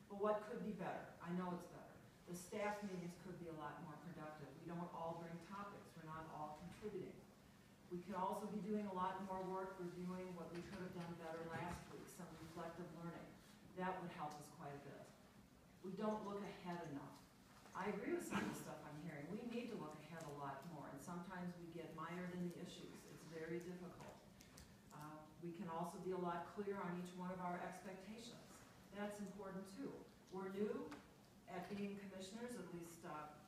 But what could be better? I know it's better. The staff meetings could be a lot more productive. We don't all bring topics. We're not all contributing. We could also be doing a lot more work reviewing what we could have done better last week, some reflective learning. That would help us quite a bit. We don't look ahead enough. I agree with some of the stuff I'm hearing. We need to look ahead a lot more, and sometimes we get mired in the issues. It's very difficult. We can also be a lot clearer on each one of our expectations. That's important too. We're new at being commissioners, at least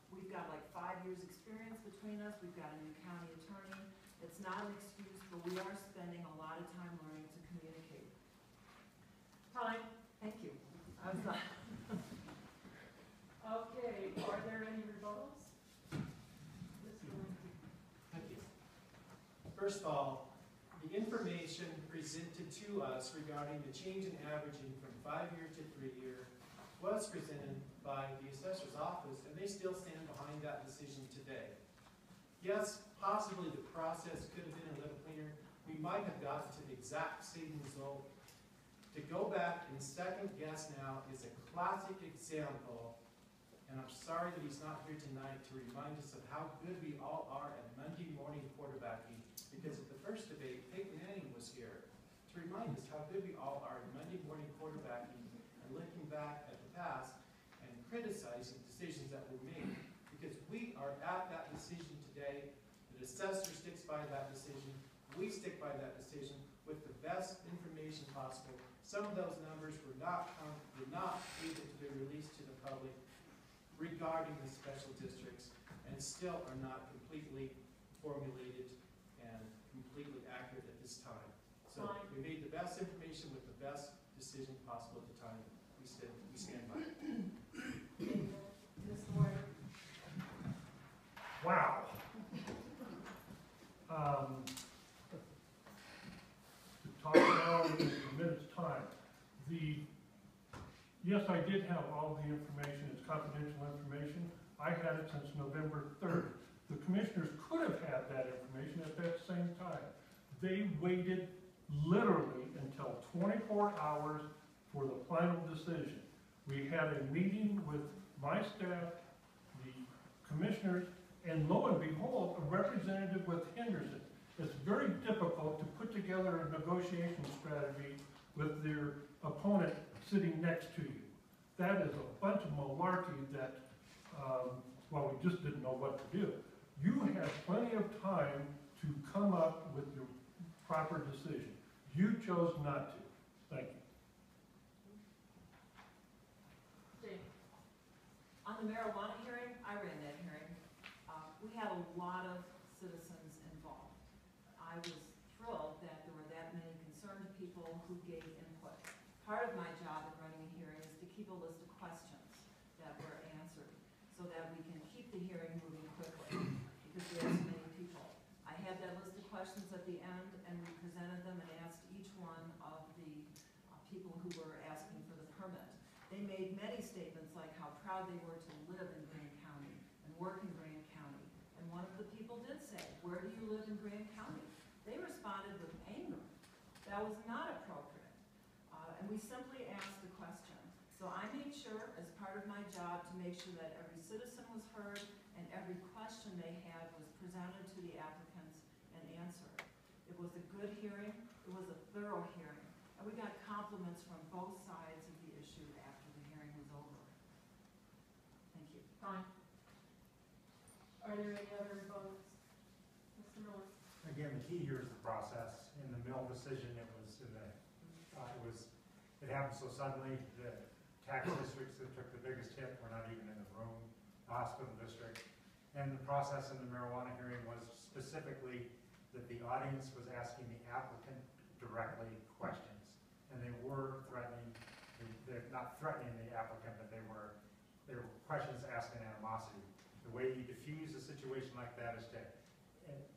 we've got like 5 years experience between us. We've got a new county attorney. It's not an excuse, but we are spending a lot of time learning to communicate. Time. Thank you. Okay, are there any rebuttals? Thank you. First of all, the information presented to us regarding the change in averaging from 5-year to 3-year was presented by the assessor's office, and they still stand behind that decision today. Yes, possibly the process could have been a little cleaner. We might have gotten to the exact same result. To go back and second guess now is a classic example, and I'm sorry that he's not here tonight to remind us of how good we all are at Monday morning quarterbacking, because at the first debate, Peyton Manning was here to remind us how good we all are at Monday morning quarterbacking and looking back at the past and criticizing decisions that were made, because we are at that decision today. The assessor sticks by that decision. We stick by that decision with the best information possible. Some of those numbers were not able to be released to the public regarding the special districts, and still are not completely formulated and completely accurate at this time. So we made the best information with the best decision possible at the time. We stand by it. Ms. Moyer? Wow. To talk now in a minute's time. Yes, I did have all the information. It's confidential information. I had it since November 3rd. The commissioners could have had that information at that same time. They waited literally until 24 hours for the final decision. We had a meeting with my staff, the commissioners, and lo and behold, a representative with Henderson. It's very difficult to put together a negotiation strategy with their opponent sitting next to you. That is a bunch of malarkey that, well, we just didn't know what to do. You had plenty of time to come up with your proper decision. You chose not to. Thank you. Jane? On the marijuana hearing, I ran that hearing. We had a lot of citizens involved. I was thrilled that there were that many concerned people who gave input. Part of my job in running a hearing is to keep a list of questions that were answered so that we can keep the hearing moving quickly because there are so many people. I had that list of questions at the end, and we presented them and asked each one of the people who were asking for the permit. They made many statements like how proud they were to live in Grand County and work in Grand County. And one of the people did say, "Where do you live in Grand County?" They responded with anger. That was not appropriate. And we simply asked the question. So I made sure, as part of my job, to make sure that every citizen was heard and every question they had was presented to the applicants and answered. It was a good hearing. It was a thorough hearing. And we got compliments from both sides of the issue after the hearing was over. Thank you. Fine. Are there any other rebuttals? Mr. Miller? Again, the key here is the process. In the mill decision, it happened so suddenly. The tax districts that took the biggest hit were not even in the room, the hospital district. And the process in the marijuana hearing was specifically that the audience was asking the applicant directly questions. And they were threatening, they're not threatening the applicant, but they were questions asked in animosity. The way you diffuse a situation like that is to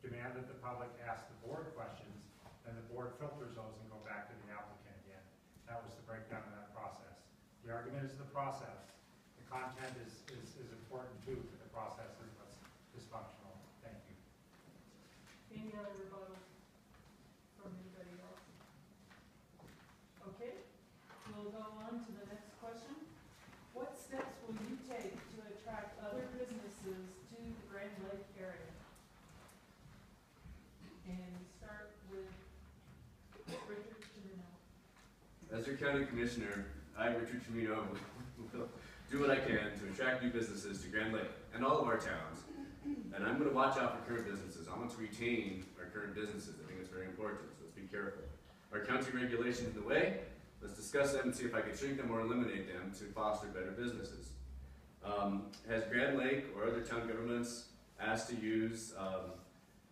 demand that the public ask the board questions, and the board filters those and go back to the applicant again. That was the breakdown of that process. The argument is the process. The content is important too, but the process is what's dysfunctional. Thank you. Any other rebuttals from anybody else? Okay, we'll go on to the next question. What steps will you take to attract other businesses to the Grand Lake area? And As your county commissioner, I, Richard Chimino, will do what I can to attract new businesses to Grand Lake and all of our towns. And I'm going to watch out for current businesses. I want to retain our current businesses. I think it's very important, so let's be careful. Our county regulations in the way, let's discuss them and see if I can shrink them or eliminate them to foster better businesses. Has Grand Lake or other town governments asked to use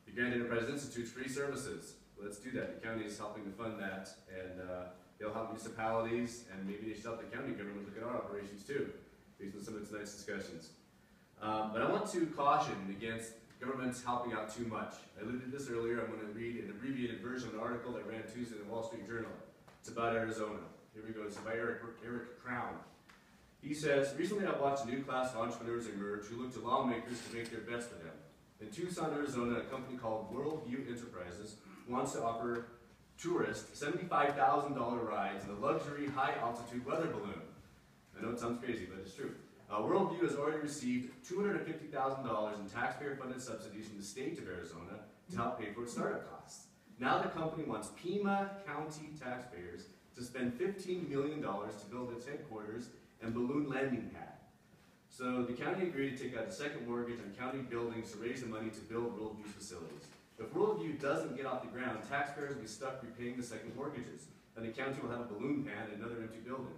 the Grand Enterprise Institute's free services? Let's do that. The county is helping to fund that, and they'll help municipalities, and maybe they should help the county government look at our operations too, based on some of tonight's discussions. But I want to caution against governments helping out too much. I alluded to this earlier. I'm going to read an abbreviated version of an article that ran Tuesday in the Wall Street Journal. It's about Arizona. Here we go. It's by Eric Crown. He says, recently I watched a new class of entrepreneurs emerge who look to lawmakers to make their bets for them. In Tucson, Arizona, a company called Worldview Enterprises wants to offer tourists $75,000 rides in a luxury high-altitude weather balloon. I know it sounds crazy, but it's true. Worldview has already received $250,000 in taxpayer-funded subsidies from the state of Arizona to help pay for its startup costs. Now the company wants Pima County taxpayers to spend $15 million to build its headquarters and balloon landing pad. So the county agreed to take out a second mortgage on county buildings to raise the money to build Worldview's facilities. If Worldview doesn't get off the ground, taxpayers will be stuck repaying the second mortgages, and the county will have a balloon pad and another empty building.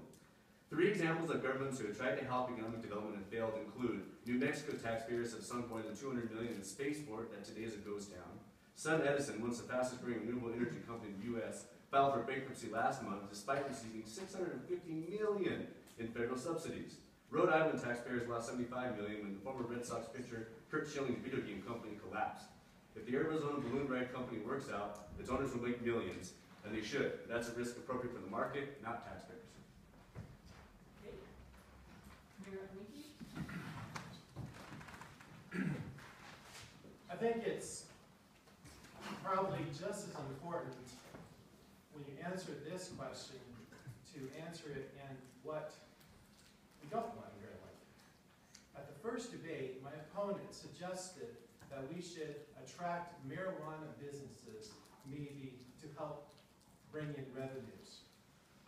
3 examples of governments who have tried to help economic development and failed include New Mexico taxpayers have sunk more than $200 million in spaceport that today is a ghost town. Sun Edison, once the fastest growing renewable energy company in the U.S., filed for bankruptcy last month despite receiving $650 million in federal subsidies. Rhode Island taxpayers lost $75 million when the former Red Sox pitcher Curt Schilling's video game company collapsed. If the Arizona Balloon Ride Company works out, its owners will make millions, and they should. That's a risk appropriate for the market, not taxpayers. Okay. Mayor Winkie? I think it's probably just as important when you answer this question to answer it in what we don't want in Grand Lake. At the first debate, my opponent suggested that we should attract marijuana businesses maybe to help bring in revenues.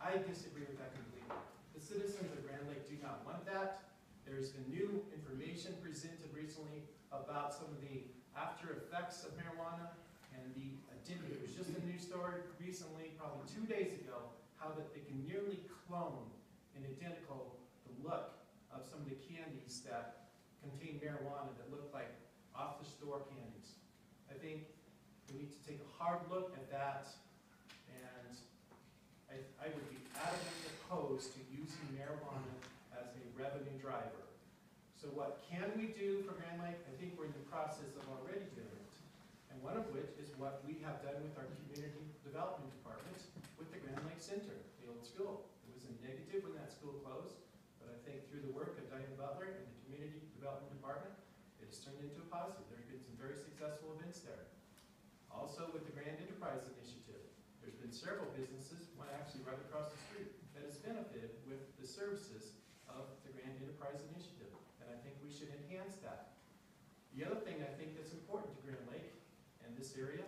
I disagree with that completely. The citizens of Grand Lake do not want that. There's been new information presented recently about some of the after effects of marijuana, and there was just a news story recently, probably 2 days ago, how that they can nearly clone an identical the look of some of the candies that contain marijuana that look like off-the-store candies. I think we need to take a hard look at that, and I would be adamantly opposed to using marijuana as a revenue driver. So what can we do for Grand Lake? I think we're in the process of already doing it. And one of which is what we have done with our community development department with the Grand Lake Center, the old school. It was a negative when that school closed, but I think through the work of Diane Butler and the community development department, it has turned into a positive. There have been some very successful events there. Also with the Grand Enterprise Initiative, there's been several businesses, one actually right across the street, that has benefited with the services of the Grand Enterprise Initiative. And I think we should enhance that. The other thing I think that's important to Grand Lake and this area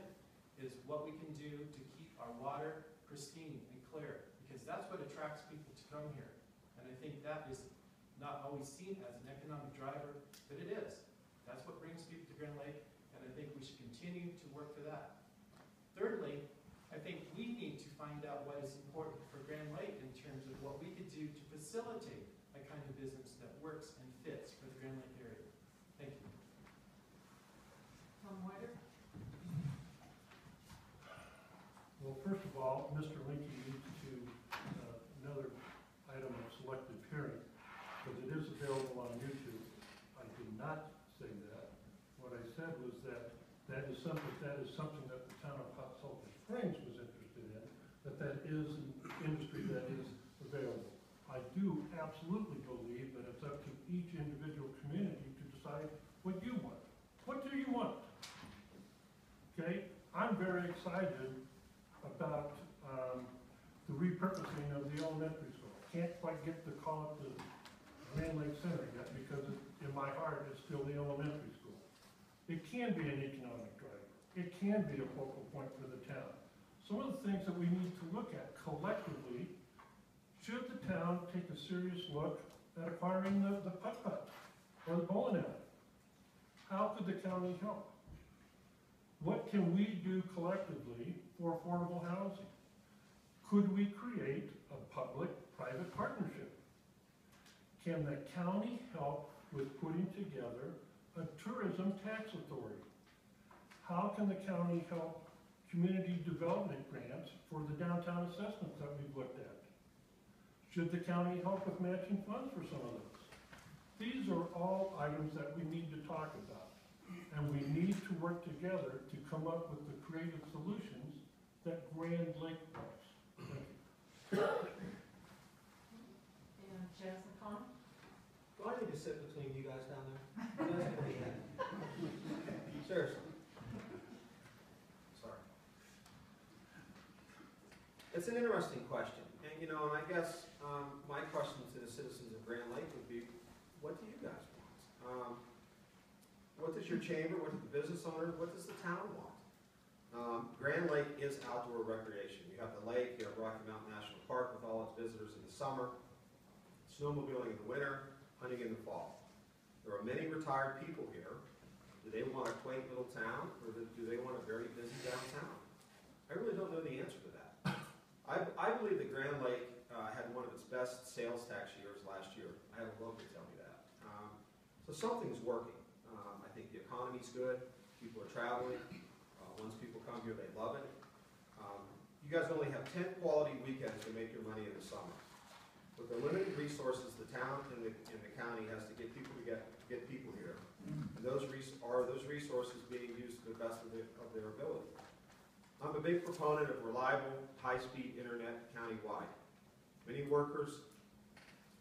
is what we can do to keep our water pristine and clear, because that's what attracts people to come here. And I think that is not always seen as an economic driver, but it is. That's what brings people to Grand Lake, and I think we should continue to work for that. Thirdly, I think we need to find out what is important for Grand Lake in terms of what we could do to facilitate a kind of business that works and fits for the Grand Lake area. Thank you. Tom Whiter? Well, first of all, Mr. Linky needs to, another item of selective hearing, because it is available on YouTube. I did not say that. What I said was that that is something that the town of Hot Sulphur Springs was interested in, that is an industry that is available. I do absolutely believe that it's up to each individual community to decide what you want. What do you want? Okay, I'm very excited about the repurposing of the elementary school. Can't quite get to call it the Grand Lake Center yet because in my heart it's still the elementary school. It can be an economic driver. It can be a focal point for the town. Some of the things that we need to look at collectively Should the town take a serious look at acquiring the putt-putt or the bowling alley? How could the county help? What can we do collectively for affordable housing? Could we create a public-private partnership? Can the county help with putting together a tourism tax authority? How can the county help community development grants for the downtown assessments that we've looked at? Should the county help with matching funds for some of those? These are all items that we need to talk about. And we need to work together to come up with the creative solutions that Grand Lake wants. Thank you. And Jansen Pond? Do I need to sit between you guys down there? You guys can be that. Seriously. Sorry. It's an interesting question, and you know, and I guess my question to the citizens of Grand Lake would be, what do you guys want? What does your chamber, what do the business owners, what does the town want? Grand Lake is outdoor recreation. You have the lake, you have Rocky Mountain National Park with all its visitors in the summer, snowmobiling in the winter, hunting in the fall. There are many retired people here. Do they want a quaint little town, or do they want a very busy downtown? I really don't know the answer to that. I believe that Grand Lake had one of its best sales tax years last year. I had a local tell me that. So something's working. I think the economy's good. People are traveling. Once people come here, they love it. You guys only have 10 quality weekends to make your money in the summer. With the limited resources, the town and the county has to get people to get people here. And those resources being used to the best of their ability. I'm a big proponent of reliable, high-speed internet countywide. Many workers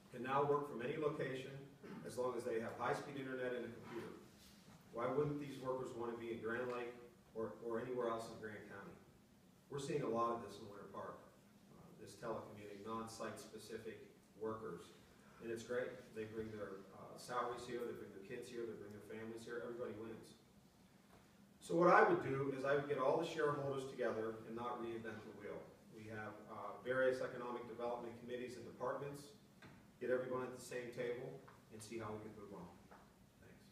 can now work from any location as long as they have high-speed internet and a computer. Why wouldn't these workers want to be in Grand Lake or anywhere else in Grand County? We're seeing a lot of this in Winter Park, this telecommuting, non-site specific workers. And it's great. They bring their salaries here, they bring their kids here, they bring their families here, everybody wins. So what I would do is I would get all the shareholders together and not reinvent the wheel. We have various economic development committees and departments, get everyone at the same table and see how we can move on. Thanks.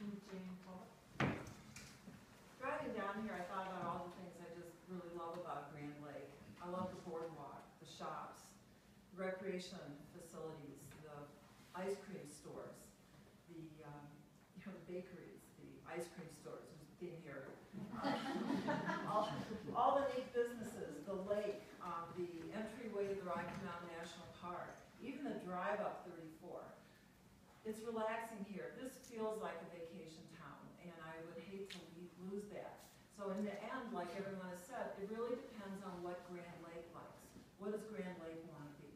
And Jane Paul? Driving down here, I thought about all the things I just really love about Grand Lake. I love the boardwalk, the shops, recreation facilities, the ice cream stores, the bakeries, the ice cream stores, who's been here. All the neat businesses, the lake, the entryway to the Rocky Mountain National Park, even the drive up 34. It's relaxing here. This feels like a vacation town, and I would hate to lose that. So in the end, like everyone has said, it really depends on what Grand Lake likes. What does Grand Lake want to be?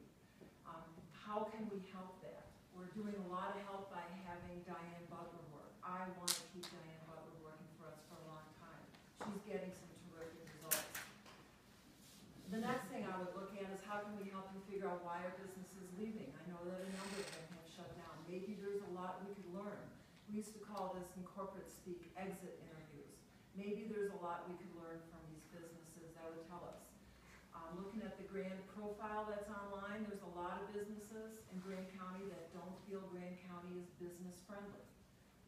How can we help that? We're doing a lot of help by having Diane Butler work. I want to keep Diane Butler working for us for a long time. She's getting some terrific results. The next thing I would look at is how can we help them figure out why our business is leaving? I know that a number of them have shut down. Maybe there's a lot we could learn. We used to call this in corporate speak exit interviews. Maybe there's a lot we could learn from these businesses that would tell us. Looking at the Grand profile that's online, there's a lot of businesses in Grand County that don't feel Grand County is business friendly.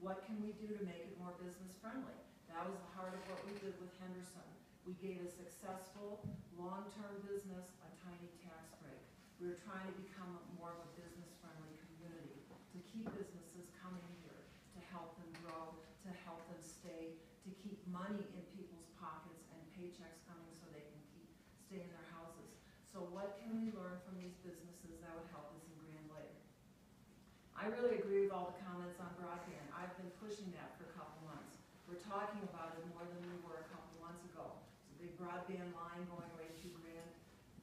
What can we do to make it more business friendly? That was the heart of what we did with Henderson. We gave a successful, long-term business a tiny tax break. We were trying to become more of a business-friendly community, to keep businesses coming here, to help them grow, to help them stay, to keep money in people's pockets and paychecks coming so they can stay in their houses. So what can we learn from these businesses that would help us in Grand Lake? I really agree with all the comments on broadband. I've been pushing that for a couple months. We're talking about it more than we were a couple months ago. It's a big broadband line going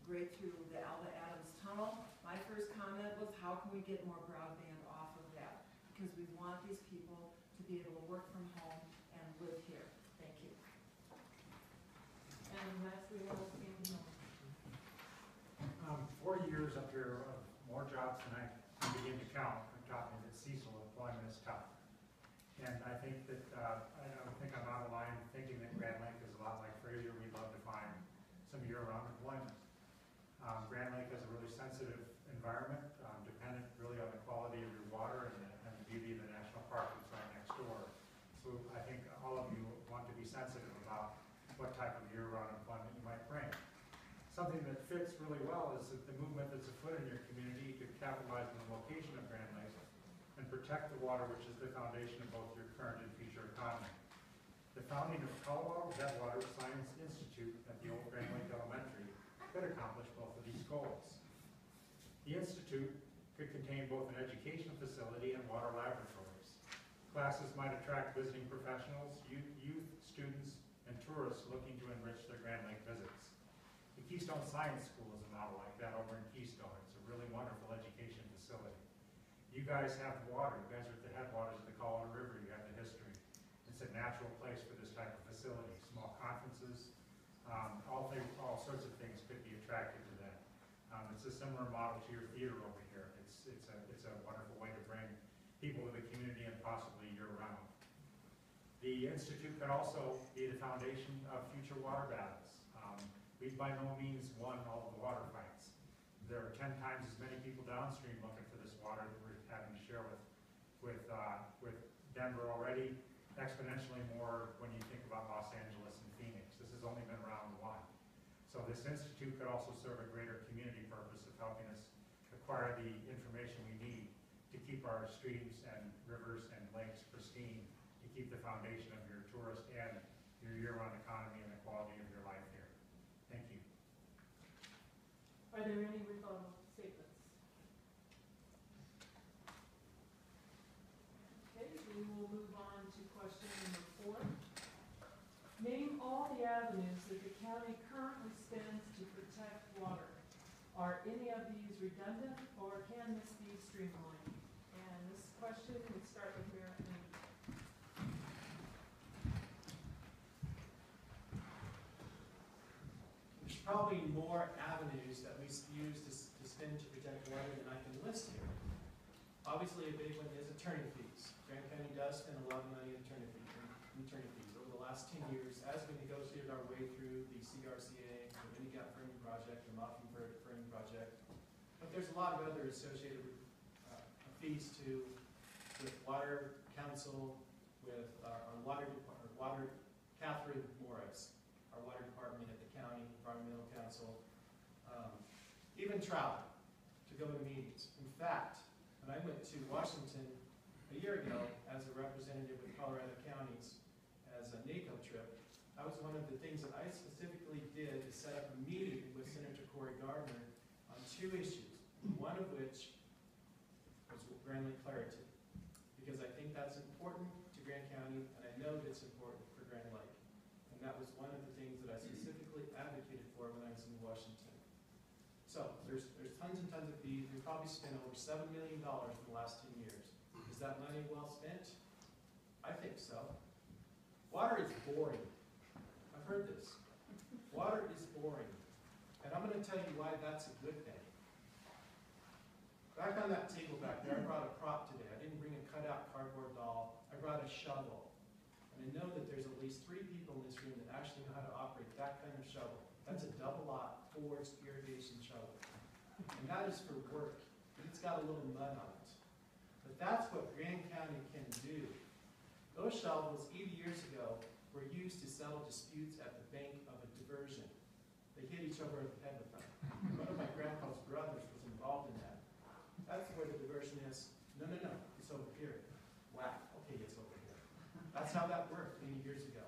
right through the Alva Adams Tunnel. My first comment was, how can we get more broadband off of that? Because we want these people to be able to work from home and live here. Thank you. And lastly, we have Andy Miller. 4 years up here of more jobs than I can begin to count. I'm talking that Cecil employment is tough. And I think that, I don't think I'm out of line thinking that Grand Lake is a lot like Fraser. We'd love to find some year-round employment. environment, dependent really on the quality of your water and the beauty of the national park that's right next door. So I think all of you want to be sensitive about what type of year-round employment you might bring. Something that fits really well is that the movement that's afoot in your community to capitalize on the location of Grand Lake and protect the water, which is the foundation of both your current and future economy. The founding of Colorado Headwater Science Institute at the old Grand Lake Elementary could accomplish both of these goals. The institute could contain both an education facility and water laboratories. Classes might attract visiting professionals, youth, students, and tourists looking to enrich their Grand Lake visits. The Keystone Science School is a model like that over in Keystone. It's a really wonderful education facility. You guys have water. You guys are at the headwaters of the Colorado River. You have the history. It's a natural place for this type of facility. Small conferences, all sorts of things could be attracted to that. It's a similar model to your theater over here. It's a wonderful way to bring people to the community and possibly year-round. The Institute could also be the foundation of future water battles. We've by no means won all of the water fights. There are 10 times as many people downstream looking for this water that we're having to share with Denver already, exponentially more when you think about Los Angeles and Phoenix. This has only been round one. So this institute could also serve a greater community purpose of helping us acquire the information we need to keep our streams and rivers and lakes pristine, to keep the foundation of your tourist and your year-round economy and the quality of your life here. Thank you. Are there any rebuttal statements? Okay, we will move on to question number 4. Name all the avenues that the county currently spends to protect water. Are any of these redundant, or can this be streamlined? And this question, we start with Mayor Henry. There's probably more avenues that we use to spend to protect water than I can list here. Obviously, a big one is attorney fees. Grant County does spend a lot of money on attorney fees. Over the last 10 years, as we negotiated our way through the CRCA, the Mini Gap Framing Project, the Mockingbird Framing Project, but there's a lot of other associated fees too, with Water Council, with our water department, Catherine Morris, our water department at the county, environmental council, even travel to go to meetings. In fact, when I went to Washington a year ago as a representative with Colorado counties as a NACO trip, that was one of the things that I specifically did to set up a meeting with Senator Cory Gardner on 2 issues, one of which was Grand Lake Clarity, because I think that's important to Grand County, and I know that it's important for Grand Lake. And that was one of the things that I specifically advocated for when I was in Washington. So there's tons and tons of fees. We probably spent over $7 million in the last 10 years. Is that money well spent? I think so. Water is boring. I've heard this. Water is boring. And I'm going to tell you why that's a good thing. Back on that table back there, I brought a prop today. I didn't bring a cutout cardboard doll. I brought a shovel. And I know that there's at least 3 people in this room that actually know how to operate that kind of shovel. That's a double-lot forged irrigation shovel. And that is for work. But it's got a little mud on it. But that's what Grand County can do. Those shovels, 80 years ago, were used to settle disputes at the bank of a diversion. They hit each other over the head with them. One of my grandpa's brothers was involved in that. That's where the diversion is. No, it's over here. Wow, okay, it's over here. That's how that worked many years ago.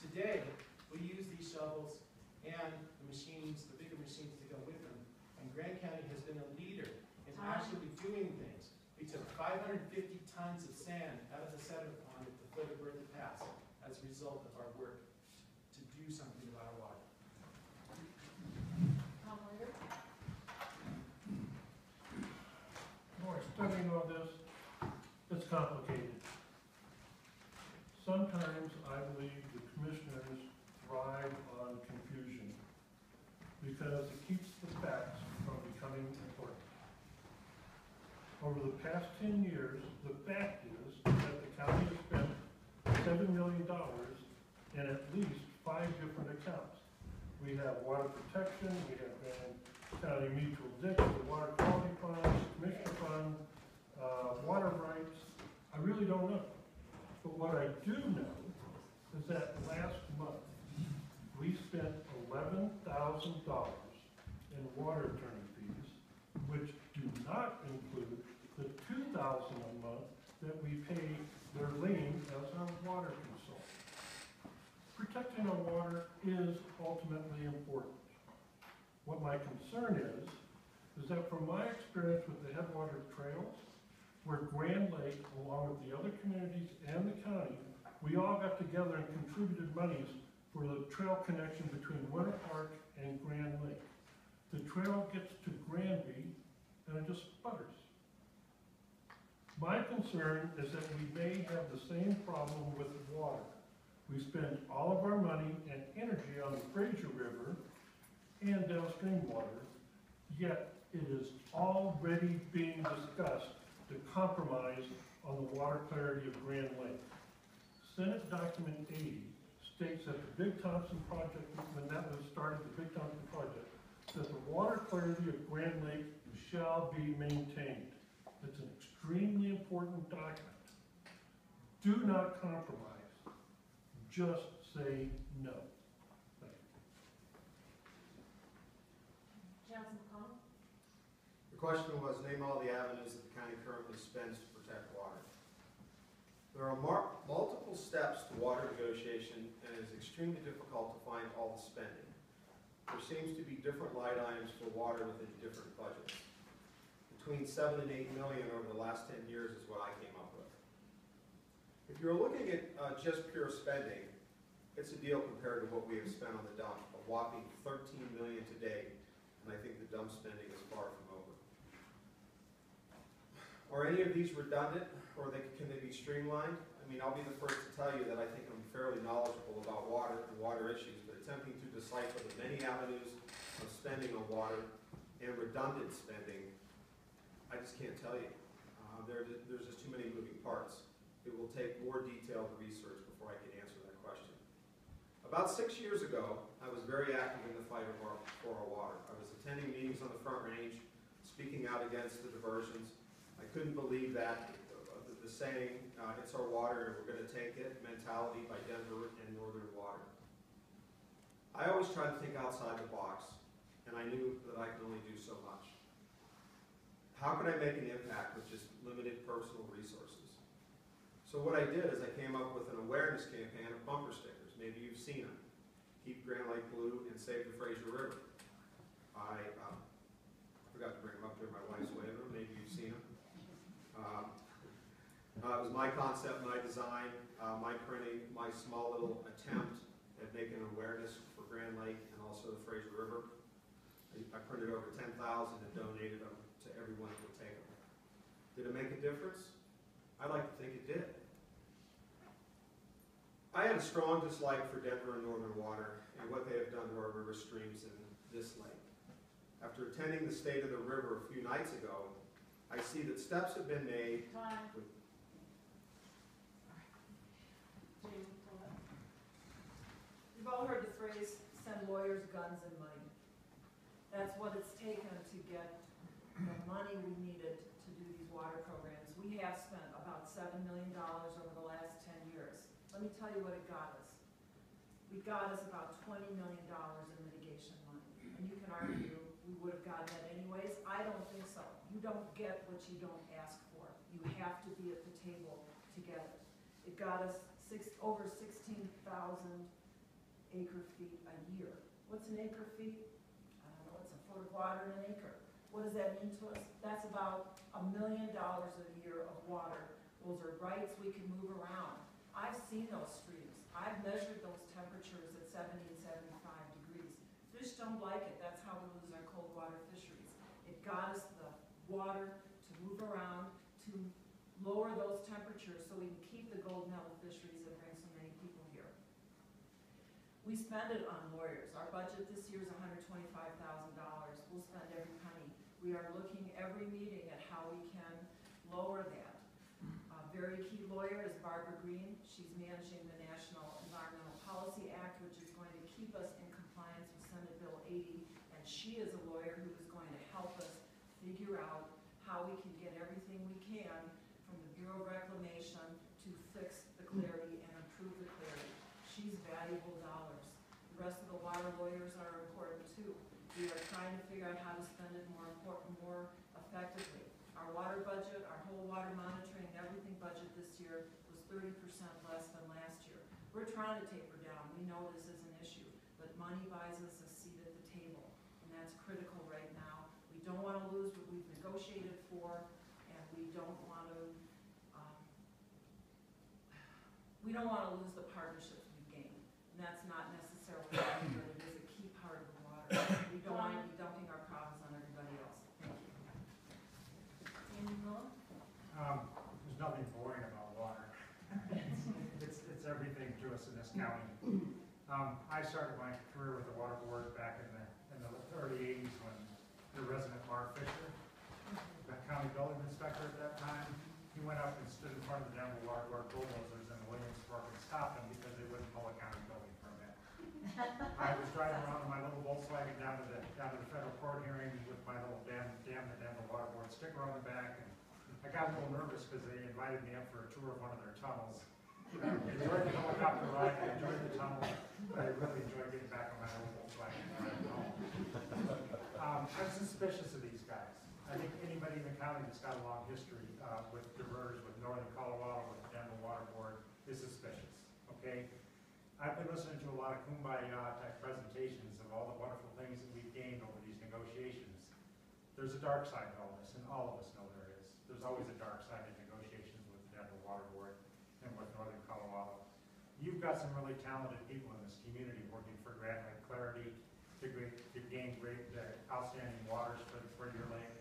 Today, we use these shovels and the machines, the bigger machines to go with them. And Grand County has been a leader in actually doing things. We took 550 tons of sand out of the sediment pond at the foot of Bertha Pass as a result of our work to do something about our water. Tom Leiter? More studying all this, it's complicated. Sometimes I believe the commissioners thrive on confusion because it keeps the facts from becoming important. Over the past 10 years, the fact is that the county has spent $7 million in at least 5 different accounts. We have water protection, we have been County Mutual Ditch, the Water Quality Fund, Commissioner Fund, water rights, I really don't know. But what I do know is that last month, we spent $11,000 in water attorney fees, which do not include the $2,000 a month that we pay Darlene as our water consultant. Protecting our water is ultimately important. What my concern is that from my experience with the Headwater Trails, where Grand Lake, along with the other communities and the county, we all got together and contributed monies for the trail connection between Winter Park and Grand Lake. The trail gets to Granby and it just sputters. My concern is that we may have the same problem with water. We spend all of our money and energy on the Fraser River and downstream water, yet it is already being discussed to compromise on the water clarity of Grand Lake. Senate Document 80 states that the Big Thompson project, when that was started, the Big Thompson project, that the water clarity of Grand Lake shall be maintained. It's an extremely important document. Do not compromise. Just say no. Thank you. Councilman McConnell? The question was, name all the avenues that the county currently spends to protect water. There are multiple steps to water negotiation, and it is extremely difficult to find all the spending. There seems to be different line items for water within different budgets. Between 7 and 8 million over the last 10 years is what I came up with. If you're looking at just pure spending, it's a deal compared to what we have spent on the dump, a whopping 13 million to date, and I think the dump spending is far from over. Are any of these redundant, or can they be streamlined? I mean, I'll be the first to tell you that I think I'm fairly knowledgeable about water and water issues, but attempting to decipher the many avenues of spending on water and redundant spending, I just can't tell you. There's just too many moving parts. It will take more detailed research before I can answer that question. About 6 years ago, I was very active in the fight for our water. I was attending meetings on the Front Range, speaking out against the diversions. I couldn't believe that the saying, it's our water and we're going to take it mentality by Denver and Northern Water. I always tried to think outside the box, and I knew that I could only do so much. How could I make an impact with just limited personal resources? So what I did is I came up with an awareness campaign of bumper stickers. Maybe you've seen them. Keep Grand Lake Blue and Save the Fraser River. I forgot to bring them up there. My wife's waving them. Maybe you've seen them. It was my concept, my design, my printing, my small little attempt at making awareness for Grand Lake and also the Fraser River. I printed over 10,000 and donated them to everyone who would take them. Did it make a difference? I like to think it did. I had a strong dislike for Denver and Northern Water and what they have done to our river streams in this lake. After attending the State of the River a few nights ago, I see that steps have been made. Time. With You've all heard the phrase, send lawyers, guns, and money. That's what it's taken to get the money we needed to do these water programs. We have spent about $7 million over the last 10 years. Let me tell you what it got us. It got us about $20 million in litigation money. And you can argue we would have gotten that anyways. I don't think so. You don't get what you don't ask for. You have to be at the table to get it. It got us over 16,000 acre-feet a year. What's an acre-feet? I don't know, it's a foot of water in an acre. What does that mean to us? That's about $1 million a year of water. Those are rights we can move around. I've seen those streams. I've measured those temperatures at 70 and 75 degrees. Fish don't like it. That's how we lose our cold water fisheries. It got us the water to move around, to lower those temperatures so we can keep the gold medal fisheries that bring so many people here. We spend it on lawyers. Our budget this year is $125,000. We'll spend every penny. We are looking every meeting at how we can lower that. A very key lawyer is Barbara Green. She's managing the National Environmental Policy Act, which is going to keep us in compliance with Senate Bill 80, and she is a lawyer who is figure out how we can get everything we can from the Bureau of Reclamation to fix the clarity and improve the clarity. She's valuable dollars. The rest of the water lawyers are important too. We are trying to figure out how to spend it more effectively. Our water budget, our whole water monitoring, everything budget this year was 30% less than last year. We're trying to taper down. We know this is an issue, but money buys us a seat at the table, and that's critical right now. We don't want to lose what we've negotiated for, and we don't want to lose the partnerships we've gained. And that's not necessarily bad, but it is a key part of the water. We don't want to be dumping our problems on everybody else. Thank you. Andy Miller? There's nothing boring about water. It's everything to us in this county. I started my career with the water board back in the early 80s when the resident Mark Fisher, the county building inspector at that time, he went up and stood in front of the Denver Water Board bulldozers in Williamsburg and stopped them because they wouldn't pull a county building permit. I was driving around in my little Volkswagen down to the federal court hearing with my little damn the Denver Water Board sticker on the back, and I got a little nervous because they invited me up for a tour of one of their tunnels. I enjoyed the helicopter ride, I enjoyed the tunnel, but I really enjoyed getting back on my little Volkswagen and riding home. I'm suspicious of these guys. I think anybody in the county that's got a long history with diverters, with Northern Colorado, with the Denver Water Board is suspicious, okay? I've been listening to a lot of kumbaya type presentations of all the wonderful things that we've gained over these negotiations. There's a dark side to all this, and all of us know there is. There's always a dark side in negotiations with the Denver Water Board and with Northern Colorado. You've got some really talented people in this community working for Grand Lake Clarity to gain great, outstanding waters for your lake,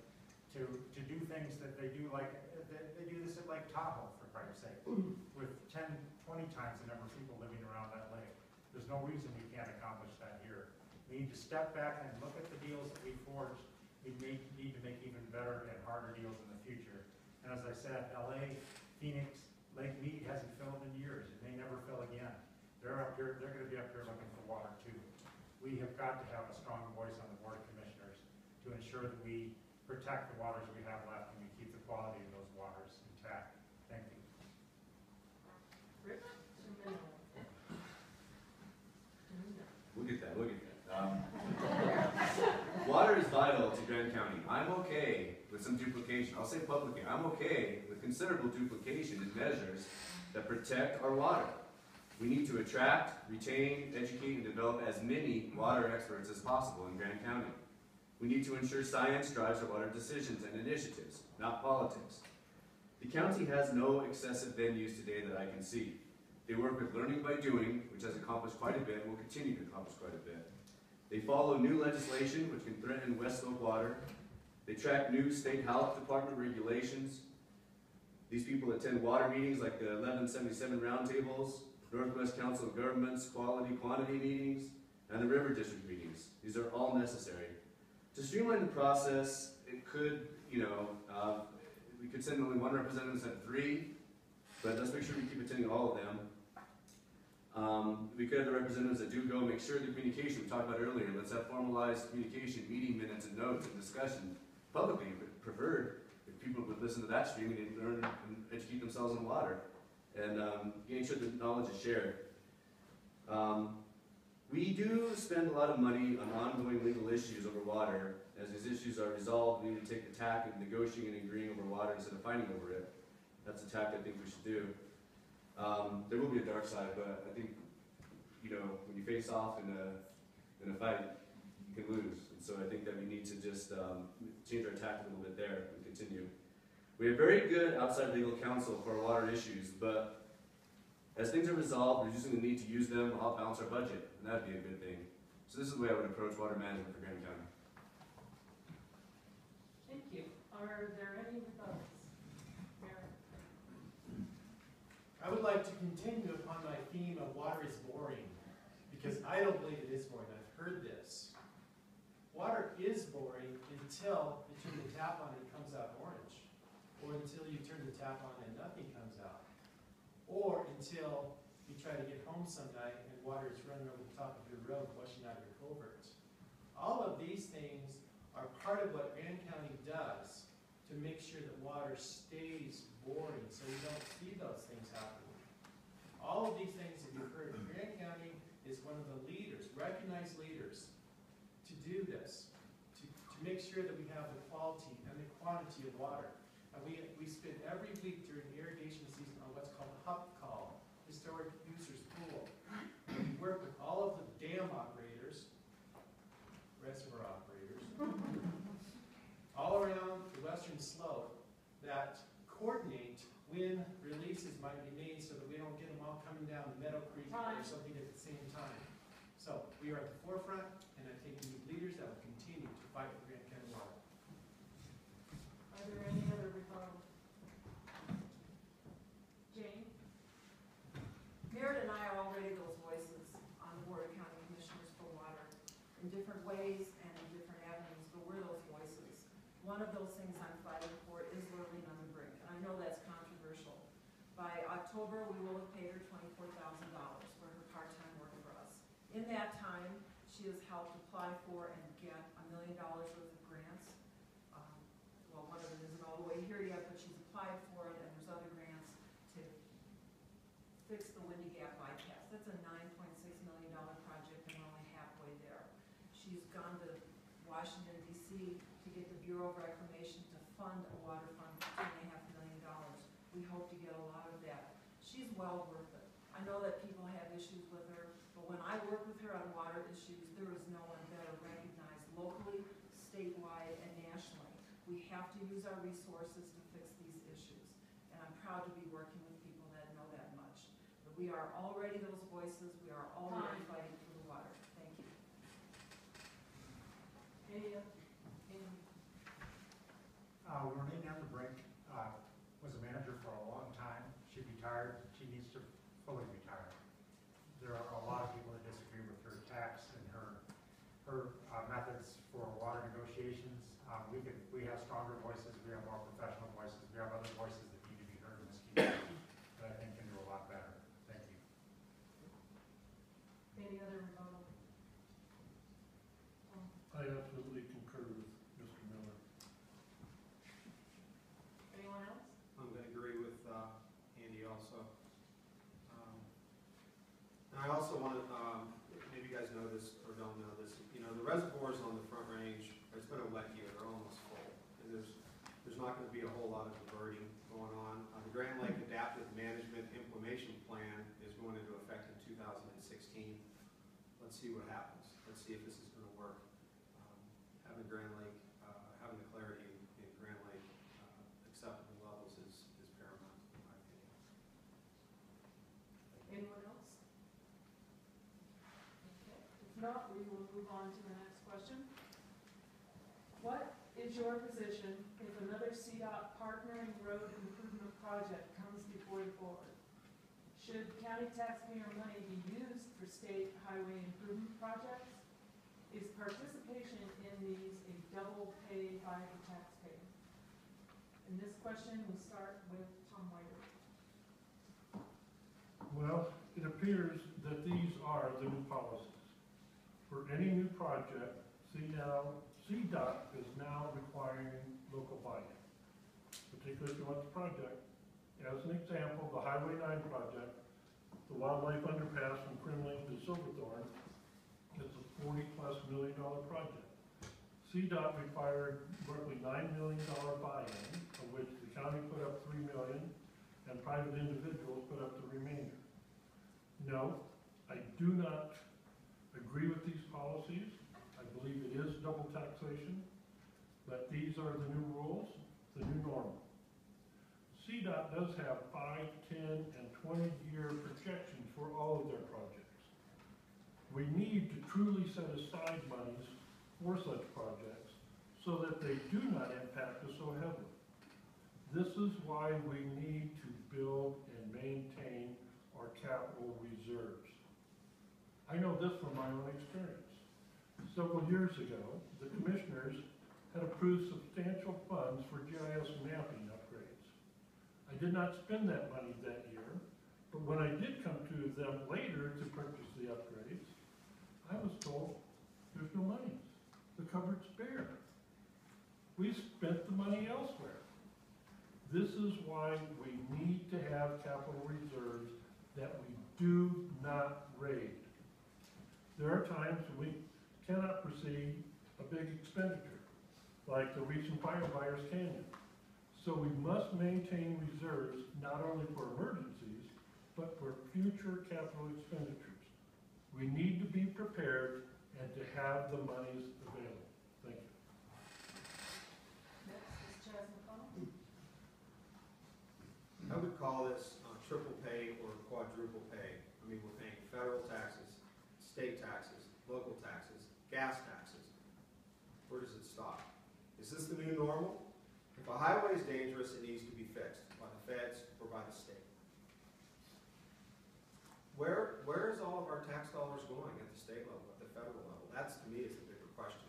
to do things that they do, like they do this at Lake Tahoe, for Christ's sake, with 10, 20 times the number of people living around that lake. There's no reason we can't accomplish that here. We need to step back and look at the deals that we forged. We need to make even better and harder deals in the future. And as I said, LA, Phoenix, Lake Mead hasn't filled in years. It may never fill again. They're up here, they're going to be up here looking for water too. We have got to have a strong voice on the Board of Commissioners to ensure that we protect the waters we have left and we keep the quality of those waters intact. Thank you. Rick? Look at that, look at that. Water is vital to Grand County. I'm okay with some duplication. I'll say publicly, I'm okay with considerable duplication in measures that protect our water. We need to attract, retain, educate, and develop as many water experts as possible in Grand County. We need to ensure science drives our water decisions and initiatives, not politics. The county has no excessive venues today that I can see. They work with learning by doing, which has accomplished quite a bit and will continue to accomplish quite a bit. They follow new legislation, which can threaten West Slope water. They track new state health department regulations. These people attend water meetings like the 1177 roundtables, Northwest Council of Governments quality quantity meetings, and the River District meetings. These are all necessary. To streamline the process, it could, we could send only one representative instead of 3, but let's make sure we keep attending all of them. We could have the representatives that do go, make sure the communication we talked about earlier, let's have formalized communication, meeting minutes and notes and discussion publicly, preferred if people would listen to that streaming and learn and educate themselves on water. And making sure the knowledge is shared. We do spend a lot of money on ongoing legal issues over water. As these issues are resolved, we need to take the tack of negotiating and agreeing over water instead of fighting over it. That's a tack I think we should do. There will be a dark side, but I think, when you face off in a fight, you can lose. And so I think that we need to just change our tack a little bit there and continue. We have very good outside legal counsel for our water issues, but as things are resolved, reducing the need to use them will help balance our budget, and that would be a good thing. So this is the way I would approach water management for Grand County. Thank you. Are there any rebuttals? Mary? I would like to continue upon my theme of water is boring, because I don't believe it is boring. I've heard this. Water is boring until you turn the tap on and it comes out orange, or until you turn the tap on and nothing comes out, or until you try to get home some night and water is running over the top of your road, flushing out your culverts. All of these things are are part of what Grand County does to make sure that water stays boring, so you don't see those things happening. All of these things that you've heard, Grand County is one of the leaders, recognized leaders, to do this, to make sure that we have the quality and the quantity of water. And we spend every week during the irrigation season on what's called a HUP call, Historic Users Pool. And we work with all of the dam operators, reservoir operators, all around the western slope that coordinate when releases might be made so that we don't get them all coming down Meadow Creek or something at the same time. So we are at the forefront, and I think we need leaders that will continue to fight for Grand County water. Are there any other rebuttals? Jane? Merritt and I are already those voices on the Board of County Commissioners for water in different ways and in different avenues, but we're those voices. One of those things I'm fighting for is Lurleen on the Brink, and I know that's controversial. By October, we will have paid her $24,000 for her part-time work for us. In that time, she has helped apply for and get $1 million worth of grants. Well, one of them isn't all the way here yet, but she's applied for it, and there's other grants to fix the Windy Gap bypass. That's a $9.6 million project, and we're only halfway there. She's gone to Washington, D.C. to get the Bureau of Reclamation to fund a water fund for $2.5 million. We hope to get a lot of that. She's well worth it. I know that people have issues with her, but when I work with her on water issues, there is no one better recognized locally, statewide, and nationally. We have to use our resources to fix these issues, and I'm proud to be working with people that know that much. But we are already those voices. We are already fighting for the water. Thank you. Lurleen on the Brink was a manager for a long time. She retired. She needs to fully retire. There are a lot of people that disagree with her tax and her methods for water negotiations. We have stronger voices. We have more professional voices. We have other voices that need to be heard in this community that I think can do a lot better. Thank you. Any other rebuttal? I absolutely concur with Mr. Miller. Anyone else? I'm gonna agree with Andy also. And I also want to, maybe you guys know this or don't know this, you know, the reservoirs on the Front Range, it's been a wet year, they're almost full. And there's not gonna be a whole lot of diverting going on. The Grand Lake Adaptive Management Implementation Plan is going into effect in 2016. Let's see what happens. Let's see if this is gonna work. Having Grand Lake, having the clarity in Grand Lake acceptable levels is paramount, in my opinion. Anyone else? Okay. If not, we will move on to the next question. What is your position if another CDOT partnering road improvement project comes before the board? Should county taxpayer money be used for state highway improvement projects? Is participation in these a double pay by the taxpayer? In this question, we start with Tom Whiter. Well, it appears that these are the new policies. For any new project, CDOT is now requiring local buy-in, particularly if you want the project. As an example, the Highway 9 project, the wildlife underpass from Kremling to Silverthorne, is a $40+ million project. CDOT required roughly $9 million buy-in, of which the county put up $3 million and private individuals put up the remainder. No, I do not agree with these policies. I believe it is double taxation, but these are the new rules, the new normal. CDOT does have 5, 10, and 20-year projections for all of their projects. We need to truly set aside monies for such projects so that they do not impact us so heavily. This is why we need to build and maintain our capital reserves. I know this from my own experience. Several years ago, the commissioners had approved substantial funds for GIS mapping upgrades. I did not spend that money that year, but when I did come to them later to purchase the upgrades, I was told there's no money. The cupboard's bare. we spent the money elsewhere. This is why we need to have capital reserves that we do not raid. There are times when we cannot foresee a big expenditure, like the recent fire in Byers Canyon. So we must maintain reserves not only for emergencies, but for future capital expenditures. We need to be prepared and to have the monies available. Thank you. Next is Chaz McConnell. I would call this triple pay or quadruple pay. I mean, we're paying federal taxes, state taxes, local taxes, gas taxes. Where does it stop? Is this the new normal? If a highway is dangerous, it needs to be fixed by the feds or by the state. Where is all of our tax dollars going at the state level, at the federal level? That's, to me, is the bigger question.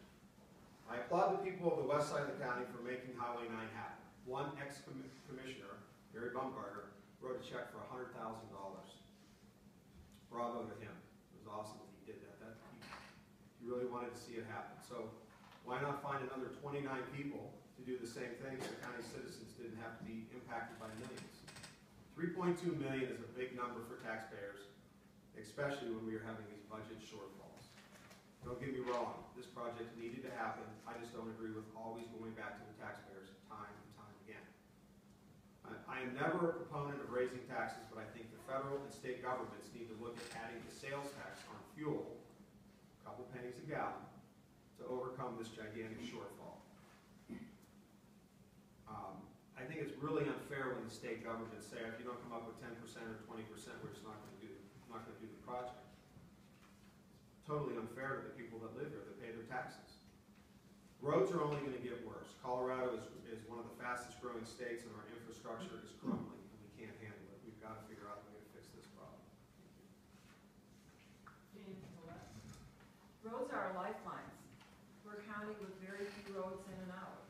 I applaud the people of the west side of the county for making Highway 9 happen. One ex-commissioner, Barry Bumgarner, wrote a check for $100,000. Bravo to him. It was awesome that he did that. He really wanted to see it happen. So why not find another 29 people to do the same thing so the county citizens didn't have to be impacted by millions? 3.2 million is a big number for taxpayers, especially when we are having these budget shortfalls. Don't get me wrong, this project needed to happen. I just don't agree with always going back to the taxpayers time and time again. I am never a proponent of raising taxes, but I think the federal and state governments need to look at adding the sales tax on fuel, a couple pennies a gallon, to overcome this gigantic shortfall. I think it's really unfair when the state governments say, if you don't come up with 10% or 20%, we're just not going to do the project. It's totally unfair to the people that live here that pay their taxes. Roads are only going to get worse. Colorado is one of the fastest growing states, and our infrastructure is crumbling, and we can't handle it. We've got to figure out a way to fix this problem. Jane Collette. Roads are our lifelines. We're a county with very few roads in and out.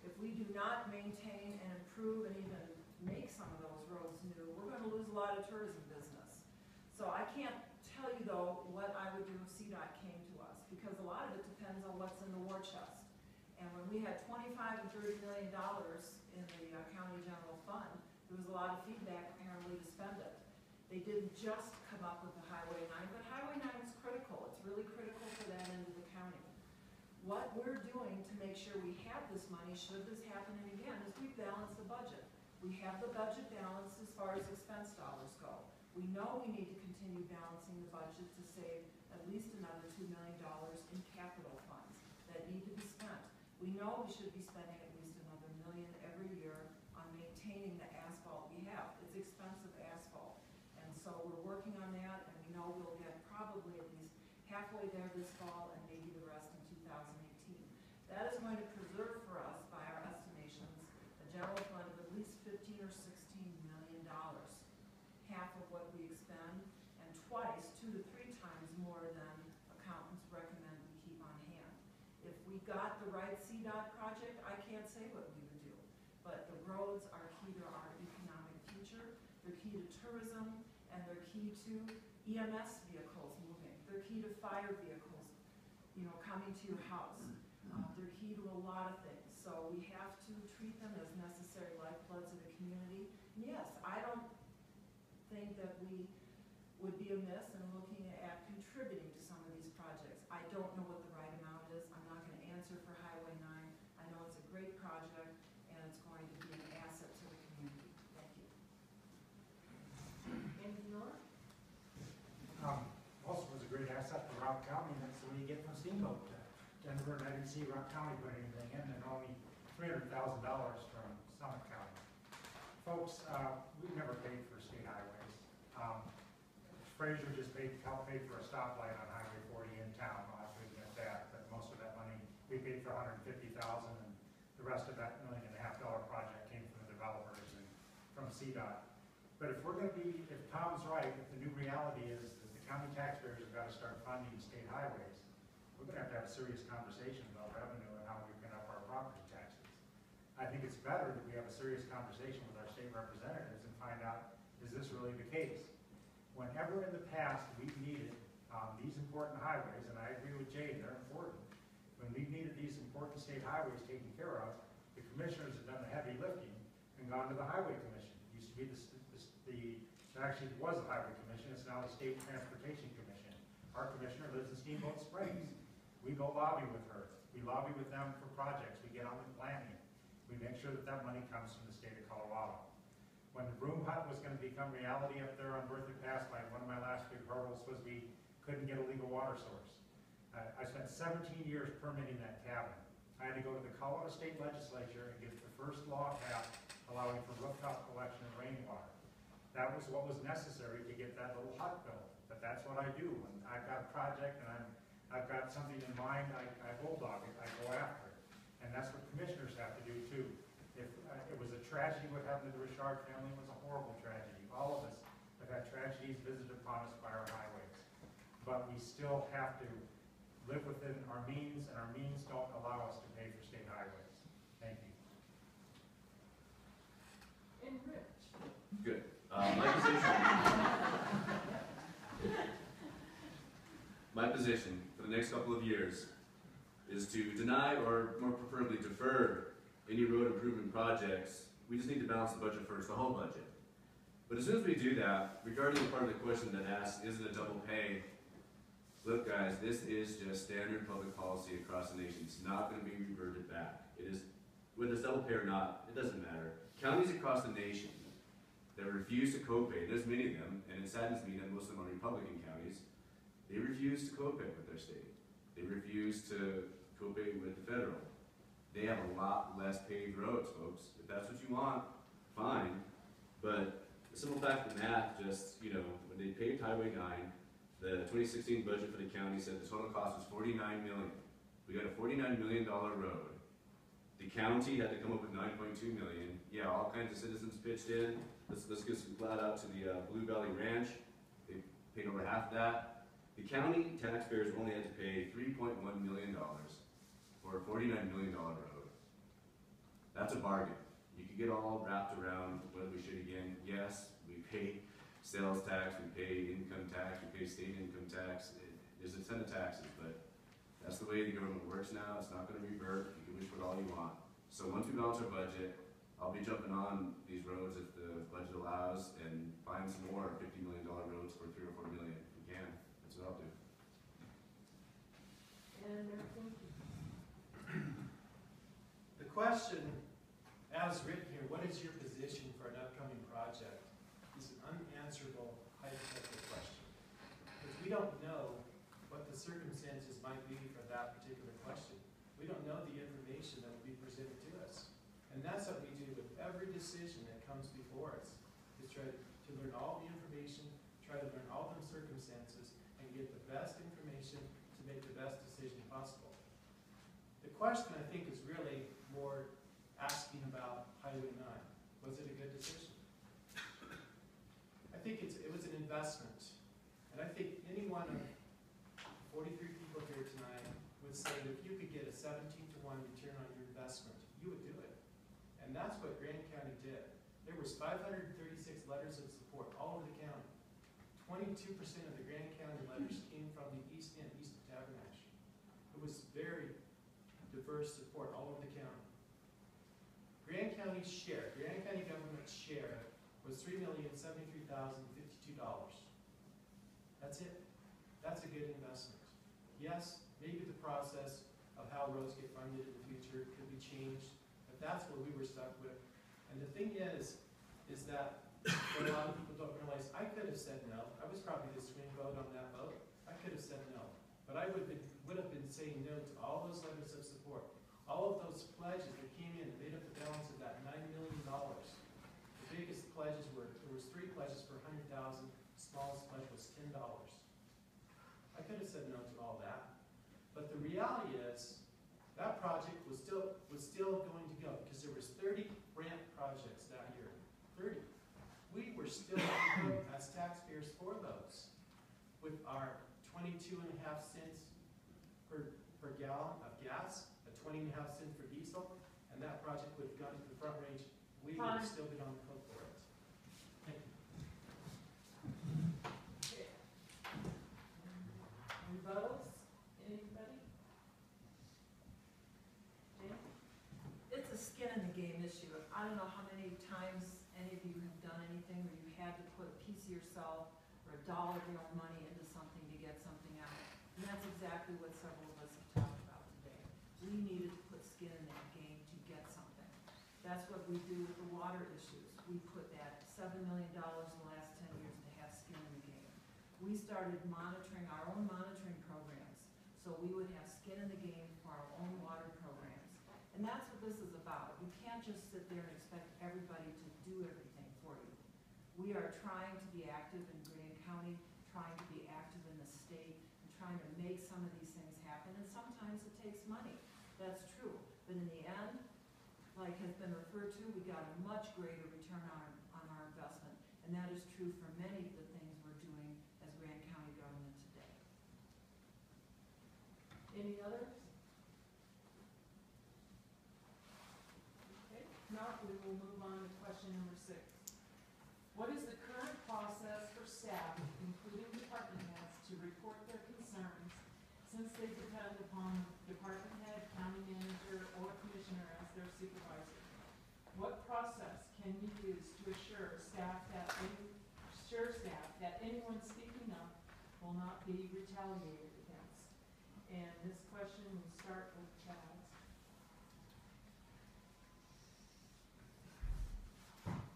If we do not maintain and improve and even make some of those roads new, we're going to lose a lot of tourism business. So I can't tell you, though, what I would do if CDOT came to us, because a lot of it depends on what's in the war chest. And when we had $25 and $30 million in the county general fund, there was a lot of feedback apparently to spend it. They didn't just come up with the Highway 9, but Highway 9 is critical. It's really critical for that end of the county. What we're doing to make sure we have this money, should this happen again, is we balance the budget. We have the budget balanced as far as expense dollars go. We know we need to continue balancing the budget to save at least another $2 million in capital funds that need to be spent. We know we should be spending at least another $1 million every year on maintaining the asphalt we have. It's expensive asphalt. And so we're working on that, and we know we'll get probably at least halfway there this fall and maybe the rest in 2018. That is going to preserve for us, by our estimations, a general fund of at least $15 or $16 million, half of what we expend, and twice, 2 to 3 times more than accountants recommend we keep on hand. If we got the right CDOT project, I can't say what we would do, but the roads are key to our economic future, they're key to tourism, and they're key to EMS vehicles moving, they're key to fire vehicles, coming to your house. They're key to a lot of things, so we have to treat them as necessary lifebloods of the community. And yes, I don't think that we would be amiss in looking at contributing to some of these projects. I don't know what the right amount is. I'm not going to answer for Highway 9. I know it's a great project, and it's going to be an asset to the community. Thank you. Andy Miller. Also was a great asset for Rock County, and that's the way you get from Steamboat to Denver, and I didn't see Rock County put anything in, and only $300,000 from Summit County. Folks, we've never paid for state highways. Fraser just helped pay for a stoplight on Highway 40 in town, I'll have to admit that, but most of that money, we paid for $150,000, and the rest of that $1.5 million project came from the developers and from CDOT. But if we're going to be, if Tom's right, if the new reality is that the county taxpayers have got to start funding state highways, we're going to have a serious conversation about revenue and how we can up our property taxes. I think it's better that we have a serious conversation with our state representatives and find out, is this really the case? Whenever in the past we've needed these important highways, and I agree with Jay, they're important, but When we needed these important state highways taken care of, the commissioners have done the heavy lifting and gone to the highway commission. It used to be actually it was the highway commission, it's now the state transportation commission. Our commissioner lives in Steamboat Springs. We go lobby with her. We lobby with them for projects. We get on with planning. We make sure that that money comes from the state of Colorado. When the broom hut was gonna become reality up there on Berthoud Pass, one of my last big hurdles was we couldn't get a legal water source. I spent 17 years permitting that cabin. I had to go to the Colorado State Legislature and get the first law passed allowing for rooftop collection of rainwater. That was what was necessary to get that little hut built. But that's what I do. When I've got a project and I've got something in mind, I bulldog it, I go after it. And that's what commissioners have to do too. If it was a tragedy what happened to the Richard family, it was a horrible tragedy. All of us have had tragedies visited upon us by our highways. But we still have to live within our means, and our means don't allow us to pay for state highways. Thank you. And Rich? Good. My position for the next couple of years is to deny, or more preferably defer, any road improvement projects. We just need to balance the budget first, the whole budget. But as soon as we do that, regarding the part of the question that asks, is it a double pay? Look guys, this is just standard public policy across the nation. It's not going to be reverted back. It is, whether it's double pay or not, it doesn't matter. Counties across the nation that refuse to co-pay, there's many of them, and it saddens me that most of them are Republican counties, they refuse to co-pay with their state. They refuse to co-pay with the federal. They have a lot less paved roads, folks. If that's what you want, fine. But the simple fact of the math, just, you know, when they paved Highway 9, the 2016 budget for the county said the total cost was $49 million. We got a $49 million road. The county had to come up with $9.2 million. Yeah, all kinds of citizens pitched in. Let's get some flat out to the Blue Valley Ranch. They paid over half of that. The county taxpayers only had to pay $3.1 million for a $49 million road. That's a bargain. You could get all wrapped around whether we should again. Yes, we pay sales tax, we pay income tax, we pay state income tax. There's a ton of taxes, but that's the way the government works now. It's not going to revert. You can wish for it all you want. So once we balance our budget, I'll be jumping on these roads if the budget allows and find some more $50 million roads for $3 or $4 million if we can. That's what I'll do. And thank you. The question, as written here, what is your position for an upcoming project, is an unanswerable hypothetical question. Because we don't know what the circumstances might be for that particular question. We don't know the information that will be presented to us. And that's what we do with every decision that comes before us, is try to learn all the information, try to learn all the circumstances, and get the best information to make the best decision possible. The question, I think, is really more asking about Highway 9. Was it a good decision? I think it was an investment. And I think any one of 43 people here tonight would say that if you could get a 17-to-1 return on your investment, you would do it. And that's what Grand County did. There was 536 letters of support all over the county. 22% of the Grand County letters came from the east end, east of Tabernash. It was very diverse support all over the county. Grand County's share, Grand County government's share was $3,073,052. That's it. That's a good investment. Yes, maybe the process of how roads get funded in the future could be changed, but that's what we were stuck with. And the thing is that what a lot of people don't realize, I could have said no. I was probably the swing vote on that vote. I could have said no. But I would have been saying no to all those letters of support. All of those pledges that came in and made up the balance of that $9 million. The biggest pledges were, there was 3 pledges for $100,000. The smallest pledge was $10. I could have said no to all that. But the reality is, that project was still going to go because there was 30 grant projects that year. 30. We were still going to go as taxpayers for those with our 22.5 cents per gallon of gas, a 20.5 cents for diesel, and that project would have gone to the Front Range. We would have still been on the hook for it. Thank you. Rebuttals? Anybody? I don't know how many times any of you have done anything where you had to put a piece of yourself or a dollar of your own money into something to get something out. And that's exactly what several of us have talked about today. We needed to put skin in that game to get something. That's what we do with the water issues. We put that $7 million in the last 10 years to have skin in the game. We started monitoring our own monitoring programs, so we would have skin in the game for our own water programs. And that's what this is about. You can't just sit there and expect everybody to do everything for you. We are trying to be active in Grand County, trying to be active in the state, and trying to make some of these things happen, and sometimes it takes money. That's true. But in the end, like has been referred to, we got a much greater return on our investment. And that is true for many of the things we're doing as Grand County government today. Any others? Okay, now we will move on to question number 6. What is the current process for staff, including department heads, to report their concerns since they depend upon department head, county manager, or commissioner as their supervisor? What process can you use to assure staff that anyone speaking up will not be retaliated against? And this question will start with Chaz.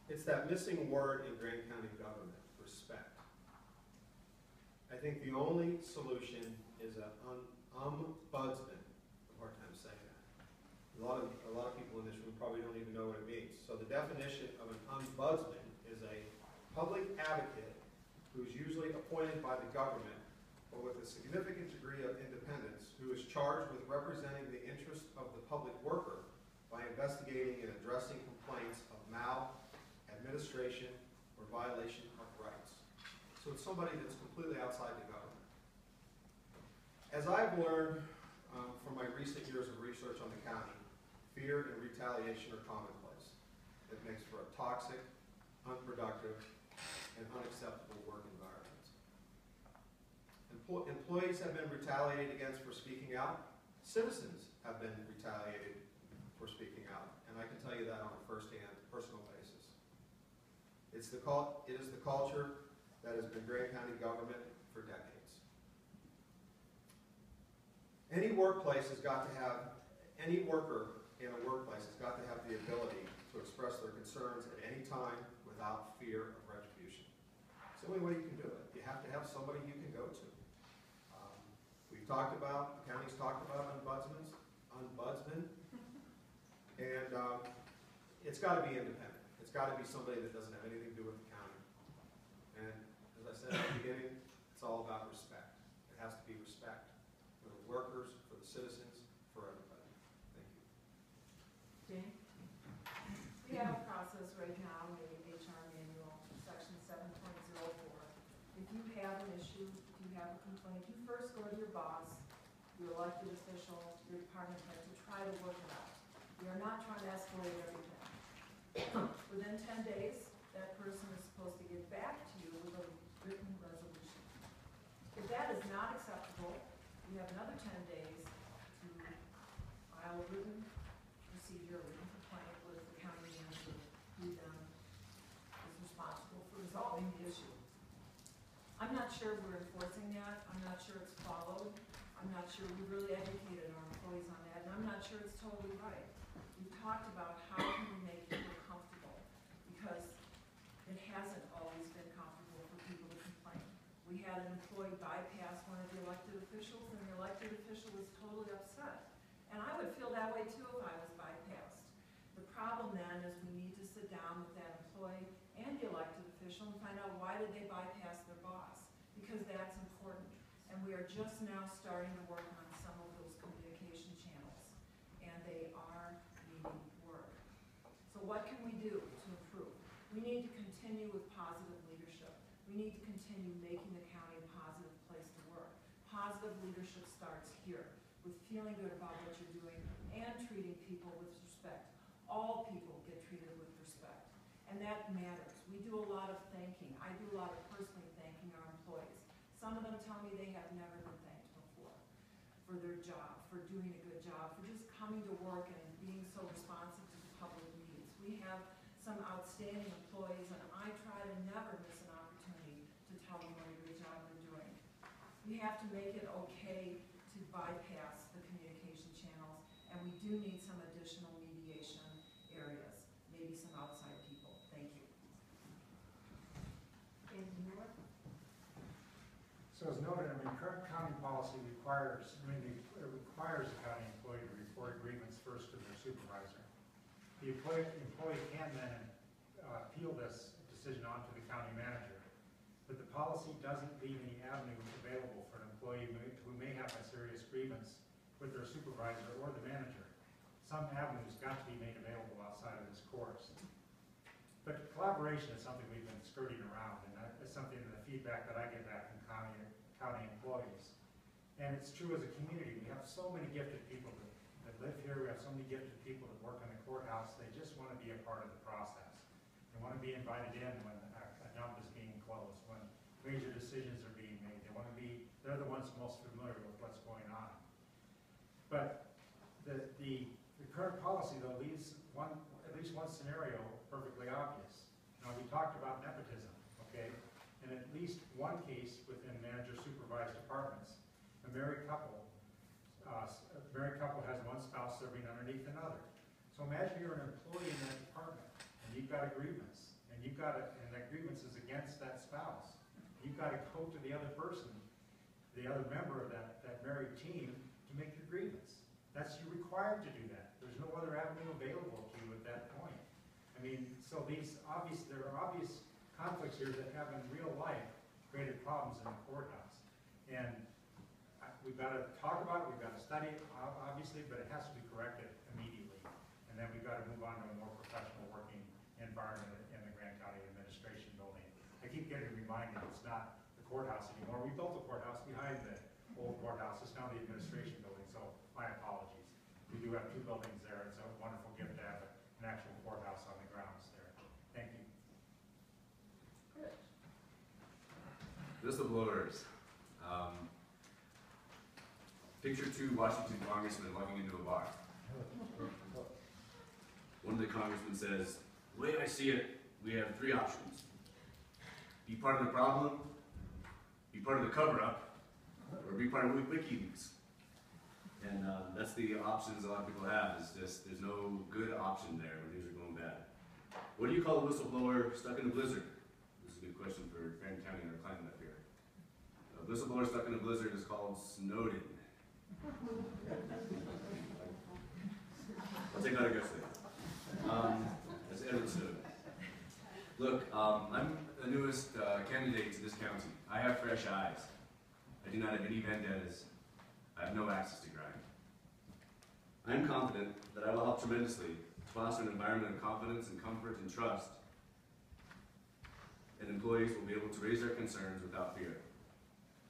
It's that missing word in Grand County government, respect. I think the only solution is an ombudsman. A hard time saying that. A lot of people in this room probably don't even know what it means. So the definition of an ombudsman is a public advocate who's usually appointed by the government, but with a significant degree of independence, who is charged with representing the interests of the public worker by investigating and addressing complaints of maladministration or violation of rights. So it's somebody that's completely outside the government. As I've learned from my recent years of research on the county, fear and retaliation are commonplace. It makes for a toxic, unproductive, and unacceptable work environment. Employees have been retaliated against for speaking out. Citizens have been retaliated for speaking out. And I can tell you that on a first-hand, personal basis. It is the culture that has been Grand County government for decades. Any worker in a workplace has got to have the ability to express their concerns at any time without fear of retribution. It's the only way you can do it. You have to have somebody you can go to. The county's talked about ombudsmen, and it's got to be independent. It's got to be somebody that doesn't have anything to do with the county. And as I said at the beginning, it's all about respect. It has to be respect for the workers, for the citizens, for everybody. Thank you. Jane? We have a process right now in the HR manual, section 7.04. If you have an issue, if you have a complaint, you first go to your boss, your elected official, your department head to try to work it out. We are not trying to escalate everything. Within 10 days, that person is supposed to get back to you with a written resolution. If that is not acceptable, you have another 10 days to file a written procedure, a written complaint with the county manager, who then is responsible for resolving the issue. I'm not sure we're enforcing that. I'm not sure it's followed. I'm not sure we really educated our employees on that, and I'm not sure it's totally right. We've talked about how can we make people comfortable, because it hasn't always been comfortable for people to complain. We had an employee bypass one of the elected officials, and the elected official was totally upset. And I would feel that way too if I was bypassed. The problem then is we need to sit down with that employee and the elected official and find out why did they bypass their boss, because that's important. And we are just now starting to work on some of those communication channels, and they are needing work. So what can we do to improve? We need to continue with positive leadership. We need to continue making the county a positive place to work. Positive leadership starts here, with feeling good about what you're doing and treating people with respect. All people get treated with respect, and that matters. We do a lot of thanking. I do a lot of personally thanking our employees. Some of them tell me they have never been thanked before for their job, for doing a good job, for just coming to work and being so responsive to the public needs. We we have some outstanding employees, and I try to never miss an opportunity to tell them what a great job they're doing. We have to make it okay to bypass the communication channels, and we do need some additional mediation areas, maybe some outside people. Thank you. Andy Miller? So as noted, current county policy requires, it requires the county employee to report agreements first to their supervisor. The employee can then appeal this decision on to the county manager, but the policy doesn't leave any avenue available for an employee who may have a serious grievance with their supervisor or the manager. Some avenues got to be made available outside of this course. But collaboration is something we've been skirting around, and that is something that the feedback that I get back from county employees. And it's true as a community, we have so many gifted people that live here, we have so many gifted people that work in the courthouse, they just want to be a part of the process. They want to be invited in when a dump is being closed, when major decisions are being made. They want to be, they're the ones most familiar with what's going on. But the current policy, though, leaves at least one scenario perfectly obvious. Now, we talked about nepotism, okay? In at least one case within manager-supervised departments, a married couple has one spouse serving underneath another. So imagine you're an employee in that department, and you've got a grievance, and that grievance is against that spouse. You've got to go to the other person, the other member of that married team, to make your grievance. You're required to do that. There's no other avenue available to you at that point. So there are obvious conflicts here that have in real life created problems in the courthouse. And we've got to talk about it, we've got to study it, obviously, but it has to be corrected immediately. And then we've got to move on to a more professional working environment in the Grand County Administration Building. I keep getting reminded it's not the courthouse anymore. We built the courthouse behind the old courthouse. It's now the administration building, so my apologies. We do have two buildings there. It's a wonderful gift to have an actual courthouse on the grounds there. Thank you. Rich? Whistleblowers. Picture two Washington congressmen walking into a bar. One of the congressmen says, the way I see it, we have three options. Be part of the problem, be part of the cover-up, or be part of WikiLeaks. And that's the options a lot of people have, is just there's no good option there when things are going bad. What do you call a whistleblower stuck in a blizzard? This is a good question for Grand County and our climate up here. A whistleblower stuck in a blizzard is called Snowden. I'll take that a guess there. That's Edward Snowden. Look, I'm the newest candidate to this county. I have fresh eyes. I do not have any vendettas. I have no access to crime. I am confident that I will help tremendously to foster an environment of confidence and comfort and trust, and employees will be able to raise their concerns without fear.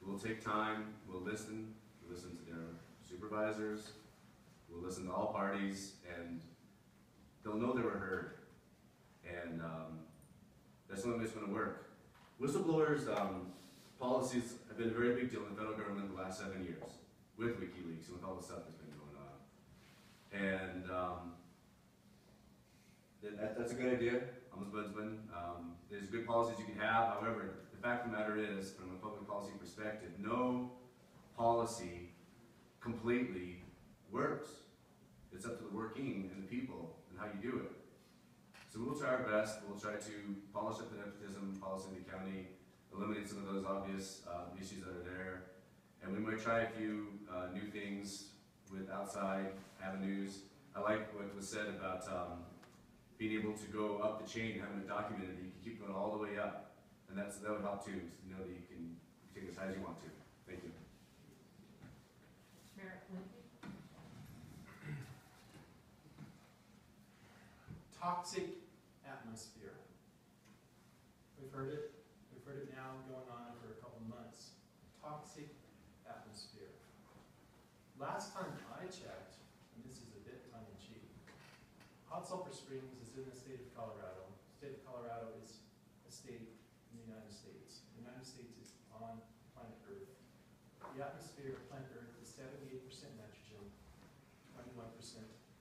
We'll take time, we'll listen to their supervisors, we'll listen to all parties, and they'll know they were heard. And that's something that's going to work. Whistleblowers' policies have been a very big deal in the federal government the last 7 years, with WikiLeaks and with all the stuff that's been going on. And that's a good idea, Ombudsman. There's good policies you can have. However, the fact of the matter is, from a public policy perspective, no policy completely works. It's up to the working and the people and how you do it. So we'll try our best. We'll try to polish up the nepotism policy in the county, eliminate some of those obvious issues that are there. And we might try a few new things with outside avenues. I like what was said about being able to go up the chain, having it documented, that you can keep going all the way up. And that would help too, to know that you can take as high as you want to. Thank you. Merritt Lindsay? Toxic atmosphere. We've heard it now going on for a couple months. Toxic atmosphere. Last time I checked, and this is a bit tongue-in-cheek, Hot Sulphur Springs is in the state of Colorado. The state of Colorado is a state in the United States. The United States is on planet Earth. The atmosphere of planet Earth is 78% nitrogen, 21%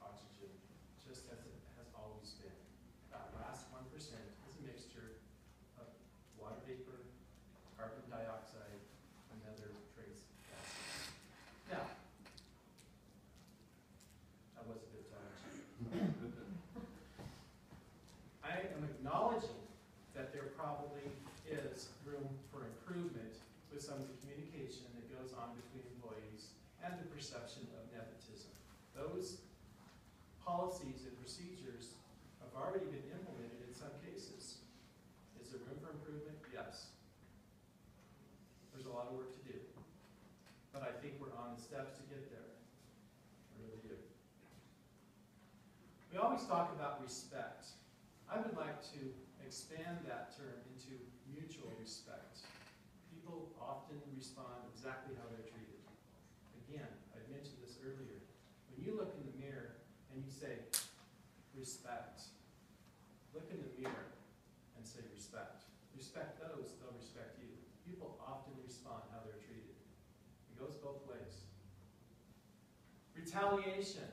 oxygen, just as it has always been. with some of the communication that goes on between employees and the perception of nepotism. Those policies and procedures have already been implemented in some cases. Is there room for improvement? Yes. There's a lot of work to do. But I think we're on the steps to get there. I really do. We always talk about respect. I would like to expand that term into mutual respect. People often respond exactly how they're treated. Again, I mentioned this earlier. When you look in the mirror and you say, respect, look in the mirror and say respect. Respect those, they'll respect you. People often respond how they're treated. It goes both ways. Retaliation.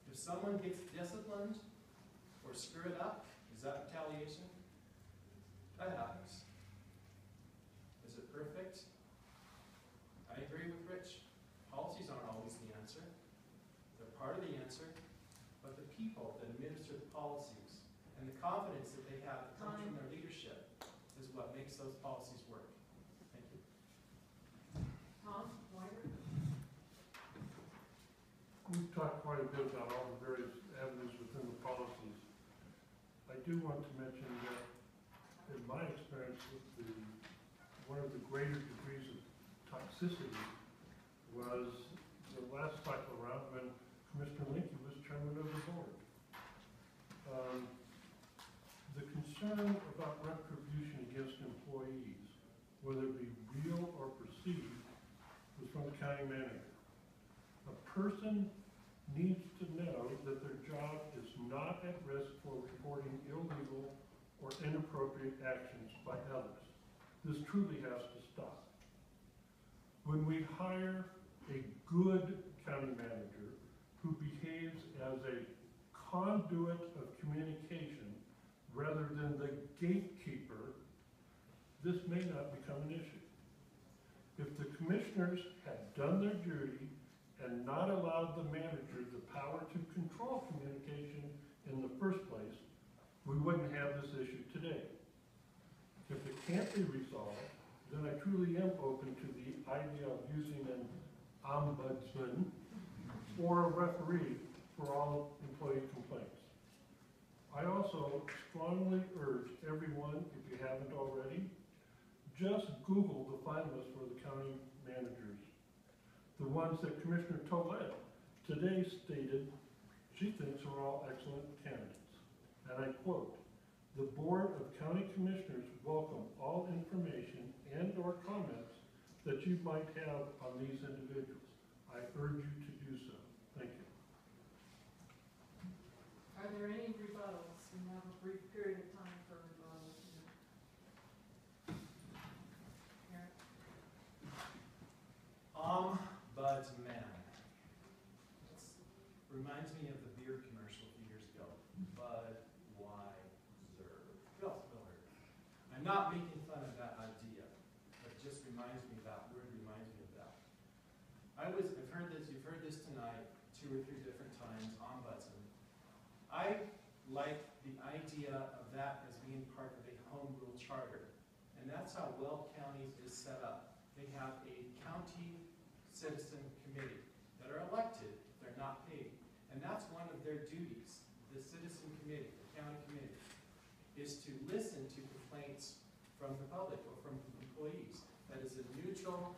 If someone gets disciplined or screwed up, is that retaliation? That happens. Is it perfect? I agree with Rich. Policies aren't always the answer. They're part of the answer, but the people that administer the policies and the confidence that they have that comes from their leadership is what makes those policies work. Thank you. Tom, Whiter? We've talked quite a bit about all the various avenues within the policies. I do want to mention that in my experience with one of the greater degrees of toxicity was the last cycle around when Commissioner Linke was chairman of the board. The concern about retribution against employees, whether it be real or perceived, was from the county manager. A person needs to know that their job is not at risk for reporting illegal or inappropriate actions by others. This truly has to stop. When we hire a good county manager who behaves as a conduit of communication rather than the gatekeeper, this may not become an issue. If the commissioners had done their duty and not allowed the manager the power to control communication in the first place, we wouldn't have this issue today. If it can't be resolved, then I truly am open to the idea of using an ombudsman or a referee for all employee complaints. I also strongly urge everyone, if you haven't already, just Google the finalists for the county managers. The ones that Commissioner Tollett today stated she thinks are all excellent candidates. And I quote, "The Board of County Commissioners welcome all information and or comments that you might have on these individuals. I urge you to do so." Thank you. Are there any rebuttals? We have a brief period of time for rebuttals. Eric? Ombudsman. Reminds me of the beer commercial a few years ago. Budweiser. Bill Miller. I'm not making fun of that idea, but it just reminds me of that word, reminds me of that. You've heard this tonight 2 or 3 different times, ombudsman. I like the idea of that as being part of a home rule charter. And that's how Weld County is set up. They have a county citizen committee that are elected, they're not paid. And that's one of their duties, the citizen committee, the county committee, is to listen to complaints from the public or from employees. That is a neutral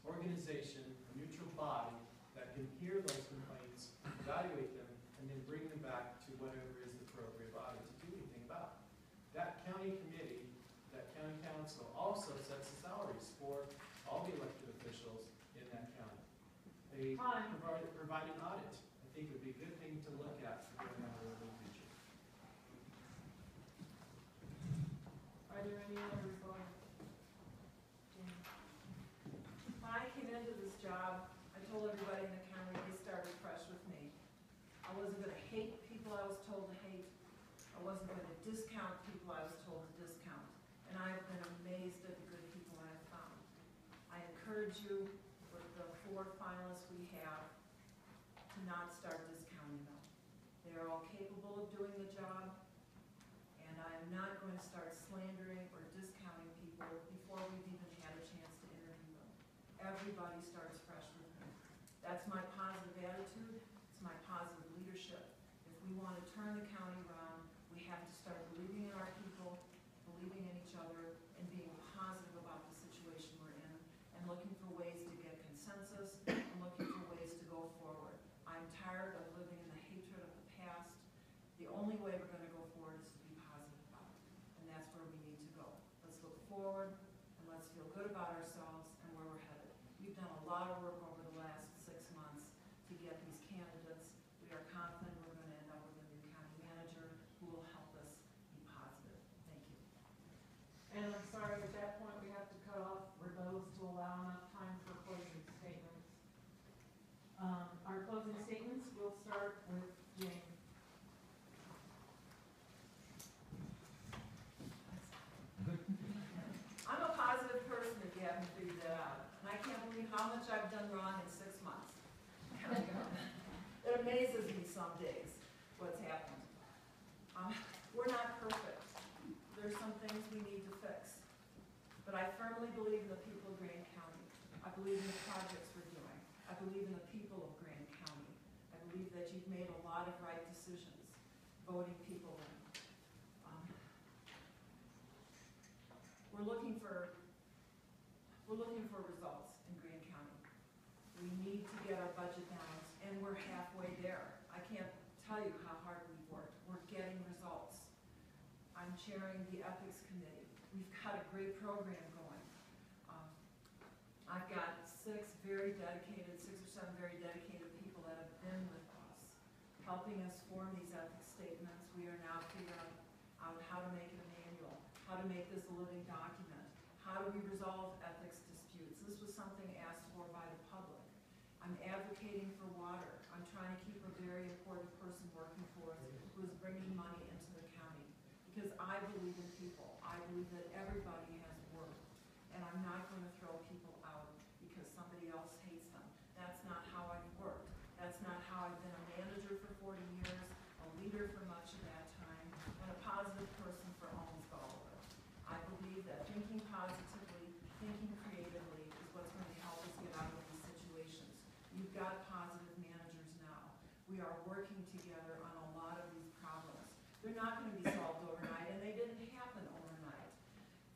organization, a neutral body that can hear those complaints, evaluate them, and then bring them back to whatever is the appropriate body to do anything about. That county committee, that county council also sets the salaries for all the elected officials in that county. They provide an audit. I think it would be a good thing to look at for going on in the future. Are there any other rebuttals? When I came into this job, I told everybody in the county they started fresh with me. I wasn't going to hate people I was told to hate. I wasn't going to discount people I was told to discount. And I've been amazed at the good people I have found. I encourage you, with the 4 finalists we have, to not start discounting them. They are all capable of doing the job, and I am not going to start slandering or discounting people before we've even had everybody starts fresh with me. That's my positive attitude, it's my positive leadership. If we want to turn the county around, we have to start believing in our people, believing in each other, and being positive about the situation we're in, and looking for ways to get consensus, and looking for ways to go forward. I'm tired of living in the hatred of the past. The only way we're gonna go forward is to be positive about it, and that's where we need to go. Let's look forward, and let's feel good about ourselves and where we're headed. We've done a lot of work over the last 6 months to get these candidates. We are confident we're gonna end up with a new county manager who will help us be positive. Thank you. And I'm sorry, at that point, we have to cut off Rebose to allow enough time for closing statements. Our closing statements will start with Jane. I'm a positive person, if you haven't figured that out. And I can't believe how much I've done wrong in 6 months. It amazes me some days what's happened. We're not perfect. There's some things we need to fix. But I firmly believe in the people of Grand County. I believe in the projects we're doing. I believe in the people of Grand County. I believe that you've made a lot of right decisions, voting people in. We're looking for results in Grand County. We need to get our budget balanced, and we're halfway there. I can't tell you how hard we've worked. We're getting results. I'm chairing the ethics committee. We've got a great program going. I've got 6 or 7 very dedicated people that have been with us, helping us form these ethics statements. We are now figuring out how to make it a manual, how to make this a living document, how do we resolve ethics disputes. This was something asked for by the public. I'm advocating for water. I'm trying to keep a very important person working for us who is bringing money into the county. Because I believe in people. I believe that everybody has worth. And I'm not going to throw people out because somebody else hates them. That's not how I've worked. That's not how I've been a manager for 40 years, a leader for much of that time, and a positive person for almost all of it. I believe that thinking positively, thinking creatively is what's going to help us get out of these situations. You've got positive managers now. We are working together on a lot of these problems. They're not going to be solved overnight, and they didn't happen overnight.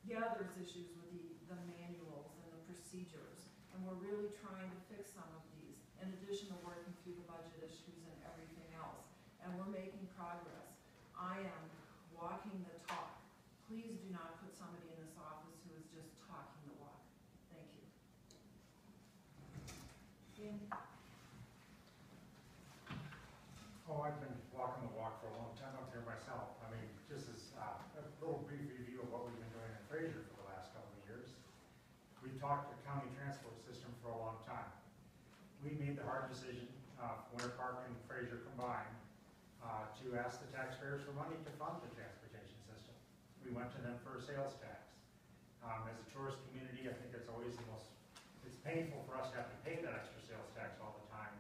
Yeah, there's issues with the manuals and the procedures, and we're really trying to fix some of these, in addition to working through the budget issues and everything else. And we're making progress. I am walking the talk. Please do not put somebody in this office who is just talking the walk. Thank you. Andy? Oh, I've been walking the walk for a long time up here myself. I mean, just as a little brief review of what we've been doing in Fraser for the last couple of years. We've talked the county transport system for a long time. We made the hard decision, Winter Park and Fraser combined, to ask the taxpayers for money to fund the transportation system. We went to them for a sales tax. As a tourist community, I think it's always it's painful for us to have to pay that extra sales tax all the time,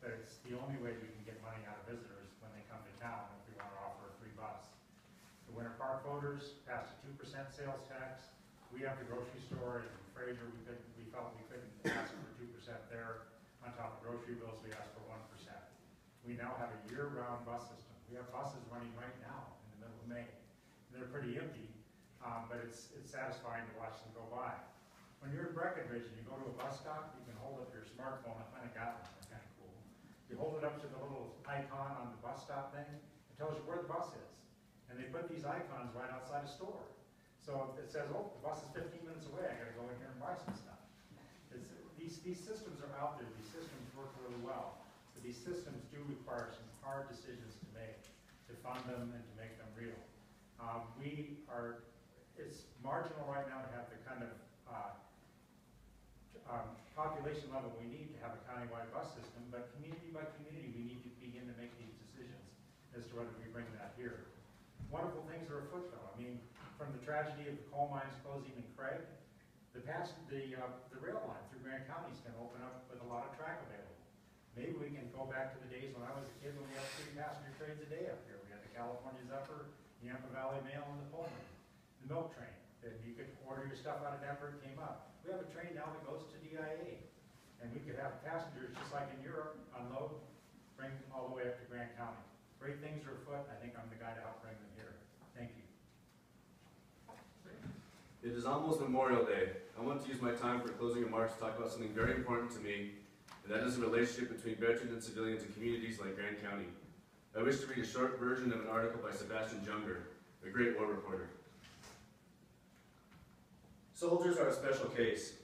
but it's the only way we can get money out of visitors when they come to town if we want to offer a free bus. The Winter Park voters passed a 2% sales tax. We have the grocery store in Fraser, we felt we couldn't ask for 2% there. On top of grocery bills, we asked for 1%. We now have a year-round bus system. We have buses running right now in the middle of May. They're pretty empty, but it's satisfying to watch them go by. When you're in Breckenridge and you go to a bus stop, you can hold up your smartphone. I kind of got one. That's kind of cool. You hold it up to the little icon on the bus stop thing. It tells you where the bus is. And they put these icons right outside a store. So it says, oh, the bus is 15 minutes away. I got to go in here and buy some stuff. These systems are out there. These systems work really well. But these systems do require some hard decisions to make, to fund them and to make them real. It's marginal right now to have the kind of population level we need to have a countywide bus system, but community by community, we need to begin to make these decisions as to whether we bring that here. Wonderful things are afoot, though. I mean, from the tragedy of the coal mines closing in Craig, the rail line through Grand County is going to open up with a lot of track available. Maybe we can go back to the days when I was a kid when we had 3 passenger trains a day up here. We had the California Zephyr, the Yampa Valley Mail, and the Pullman, the milk train. And you could order your stuff out of Denver, it came up. We have a train now that goes to DIA. And we could have passengers, just like in Europe, unload, bring all the way up to Grant County. Great things are afoot, and I think I'm the guy to help bring them here. Thank you. It is almost Memorial Day. I want to use my time for closing remarks to talk about something very important to me, and that is the relationship between veterans and civilians in communities like Grant County. I wish to read a short version of an article by Sebastian Junger, a great war reporter. Soldiers are a special case.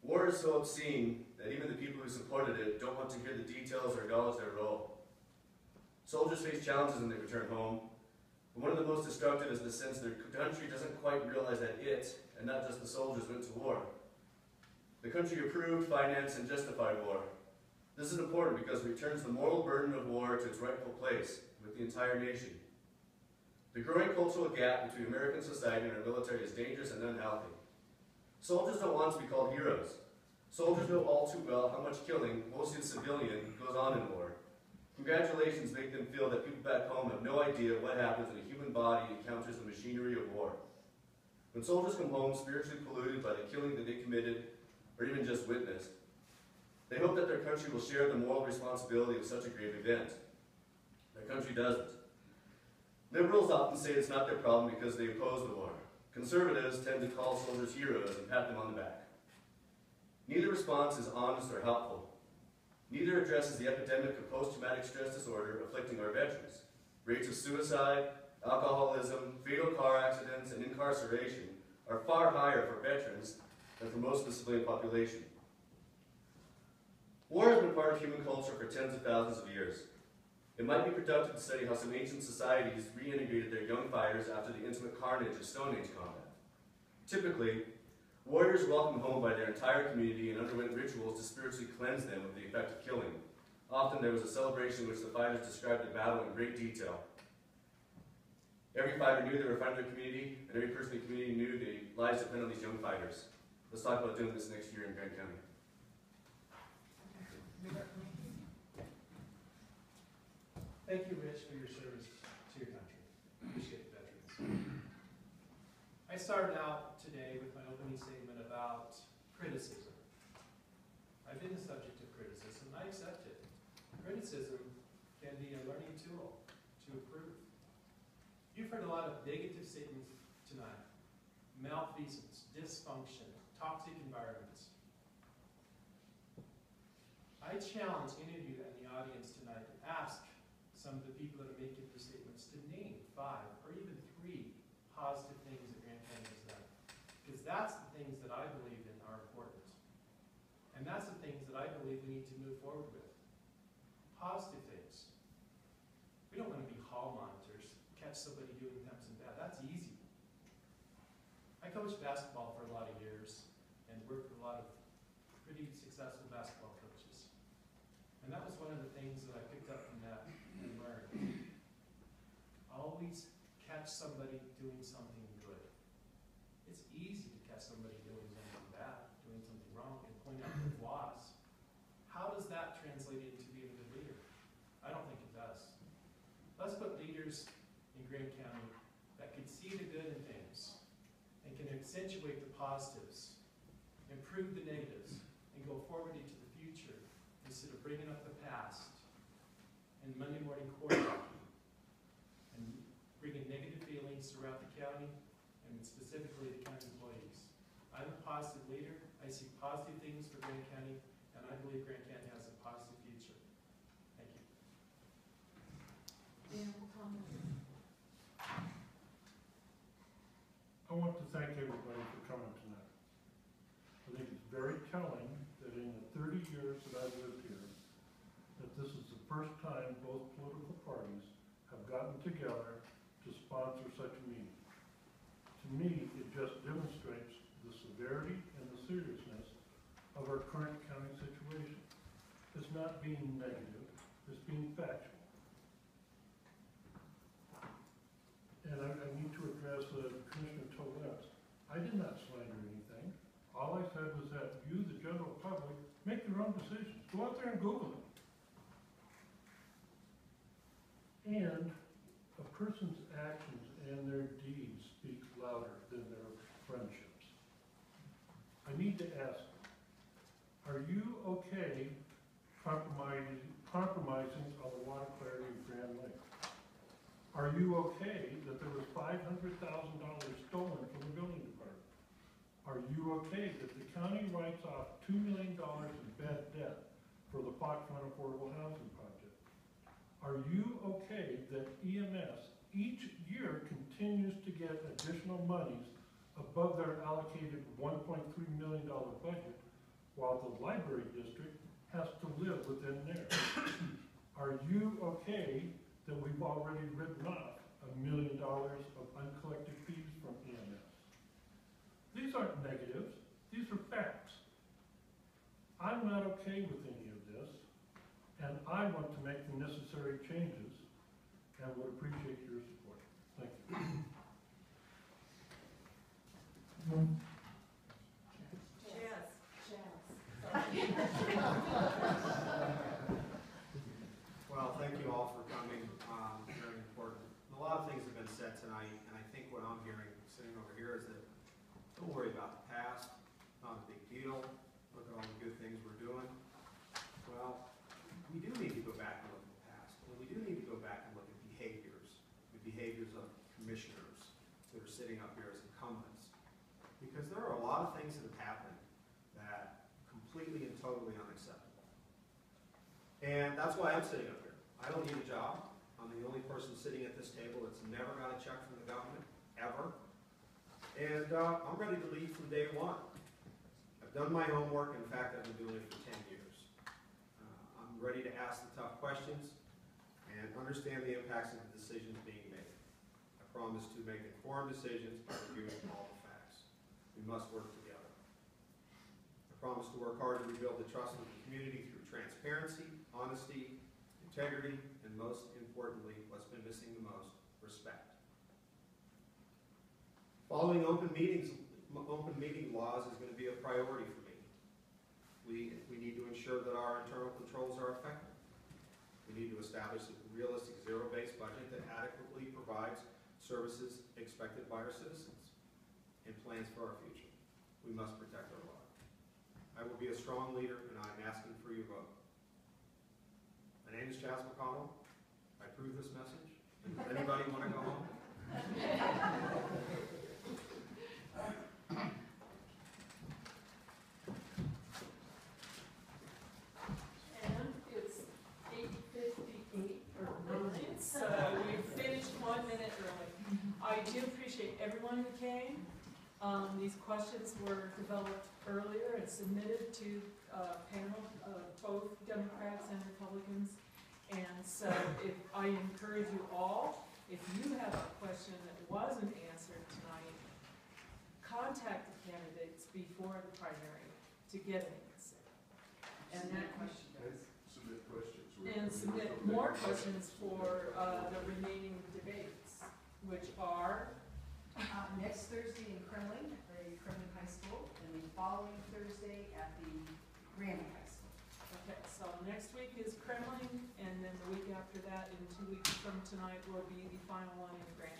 War is so obscene that even the people who supported it don't want to hear the details or acknowledge their role. Soldiers face challenges when they return home, but one of the most destructive is the sense their country doesn't quite realize that it, and not just the soldiers, went to war. The country approved, financed, and justified war. This is important because it returns the moral burden of war to its rightful place with the entire nation. The growing cultural gap between American society and our military is dangerous and unhealthy. Soldiers don't want to be called heroes. Soldiers know all too well how much killing, mostly civilian, goes on in war. Congratulations make them feel that people back home have no idea what happens when a human body encounters the machinery of war. When soldiers come home spiritually polluted by the killing that they committed or even just witnessed, they hope that their country will share the moral responsibility of such a grave event. Their country doesn't. Liberals often say it's not their problem because they oppose the war. Conservatives tend to call soldiers heroes and pat them on the back. Neither response is honest or helpful. Neither addresses the epidemic of post-traumatic stress disorder afflicting our veterans. Rates of suicide, alcoholism, fatal car accidents, and incarceration are far higher for veterans than for most of the civilian population. War has been part of human culture for tens of thousands of years. It might be productive to study how some ancient societies reintegrated their young fighters after the intimate carnage of Stone Age combat. Typically, warriors were welcomed home by their entire community and underwent rituals to spiritually cleanse them of the effect of killing. Often there was a celebration in which the fighters described the battle in great detail. Every fighter knew they were a friend of their community, and every person in the community knew their lives depended on these young fighters. Let's talk about doing this next year in Grant County. Thank you, Rich, for your service to your country. Appreciate the veterans. I started out today with my opening statement about criticism. I've been the subject of criticism, and I accept it. Criticism can be a learning tool to improve. You've heard a lot of negative statements tonight. Malfeasance, dysfunction, toxic environments. I challenge any of you in the audience tonight to ask some of the people that are making these statements to name 5 or even 3 positive things that Grant County has done. Because that's the things that I believe in are important. And that's the things that I believe we need to move forward with. Positive things. We don't want to be hall monitors, catch somebody doing something bad. That's easy. I coached basketball for a lot of years and worked with a lot of pretty successful basketball coaches. And that was one of the things that I picked up from that and learned. Always catch somebody doing something good. It's easy to catch somebody doing something bad, doing something wrong, and point out their flaws. How does that translate into being a good leader? I don't think it does. Let's put leaders in Grant County that can see the good in things and can accentuate the positives, improve the negatives, and go forward into the future instead of bringing up the past and Monday morning quarterbacking and bringing negative feelings throughout the county and specifically the county employees. I'm a positive leader. I see positive things for Grant County, and I believe Grant County has a positive future. Thank you. Dan, comment? I want to thank everybody for coming tonight. I think it's very telling that in the 30 years that I've lived here, that this is the first time both political parties have gotten together to sponsor such a meeting. To me, it just demonstrates the severity and the seriousness of our current county situation. It's not being negative, it's being factual. And I need to address Commissioner Tollett. I did not slander anything. All I said was that you, the general public, make your own decisions. Go out there and Google it. And a person's actions and their deeds speak louder than their need to ask, are you okay compromising on the water clarity of Grand Lake? Are you okay that there was $500,000 stolen from the building department? Are you okay that the county writes off $2 million in bad debt for the Fox Run Affordable Housing Project? Are you okay that EMS each year continues to get additional monies above their allocated $1.3 million budget, while the library district has to live within there? Are you okay that we've already written off $1 million of uncollected fees from EMS? These aren't negatives, these are facts. I'm not okay with any of this, and I want to make the necessary changes and would appreciate your support. Thank you. Well, thank you all for coming, very important. A lot of things have been said tonight, and I think what I'm hearing sitting over here is that don't worry about the past, not a big deal, look at all the good things we're doing. Well, we do need to go back and look at the past, and we do need to go back and look at the behaviors of commissioners that are sitting up here as incumbents. Because there are a lot of things that have happened that are completely and totally unacceptable. And that's why I'm sitting up here. I don't need a job. I'm the only person sitting at this table that's never got a check from the government, ever. And I'm ready to lead from day one. I've done my homework. In fact, I've been doing it for 10 years. I'm ready to ask the tough questions and understand the impacts of the decisions being made. I promise to make informed decisions by reviewing all the facts. We must work together. I promise to work hard to rebuild the trust of the community through transparency, honesty, integrity, and most importantly, what's been missing the most, respect. Following open meeting laws is going to be a priority for me. We need to ensure that our internal controls are effective. We need to establish a realistic zero-based budget that adequately provides services expected by our citizens and plans for our future. We must protect our water. I will be a strong leader, and I'm asking for your vote. My name is Chaz McConnell. I approve this message. And does anybody want to go home? And it's 8:58 or 9, so we finished 1 minute early. I do appreciate everyone who came. These questions were developed earlier and submitted to panel of both Democrats and Republicans. And so if I encourage you all, if you have a question that wasn't answered tonight, contact the candidates before the primary to get an answer. And that question does. Submit questions. and submit more questions for the remaining debates, which are, Next Thursday in Kremling, at the Kremling High School, and the following Thursday at the Granby High School. okay, so next week is Kremling, and then the week after that, in 2 weeks from tonight, will be the final one in Grand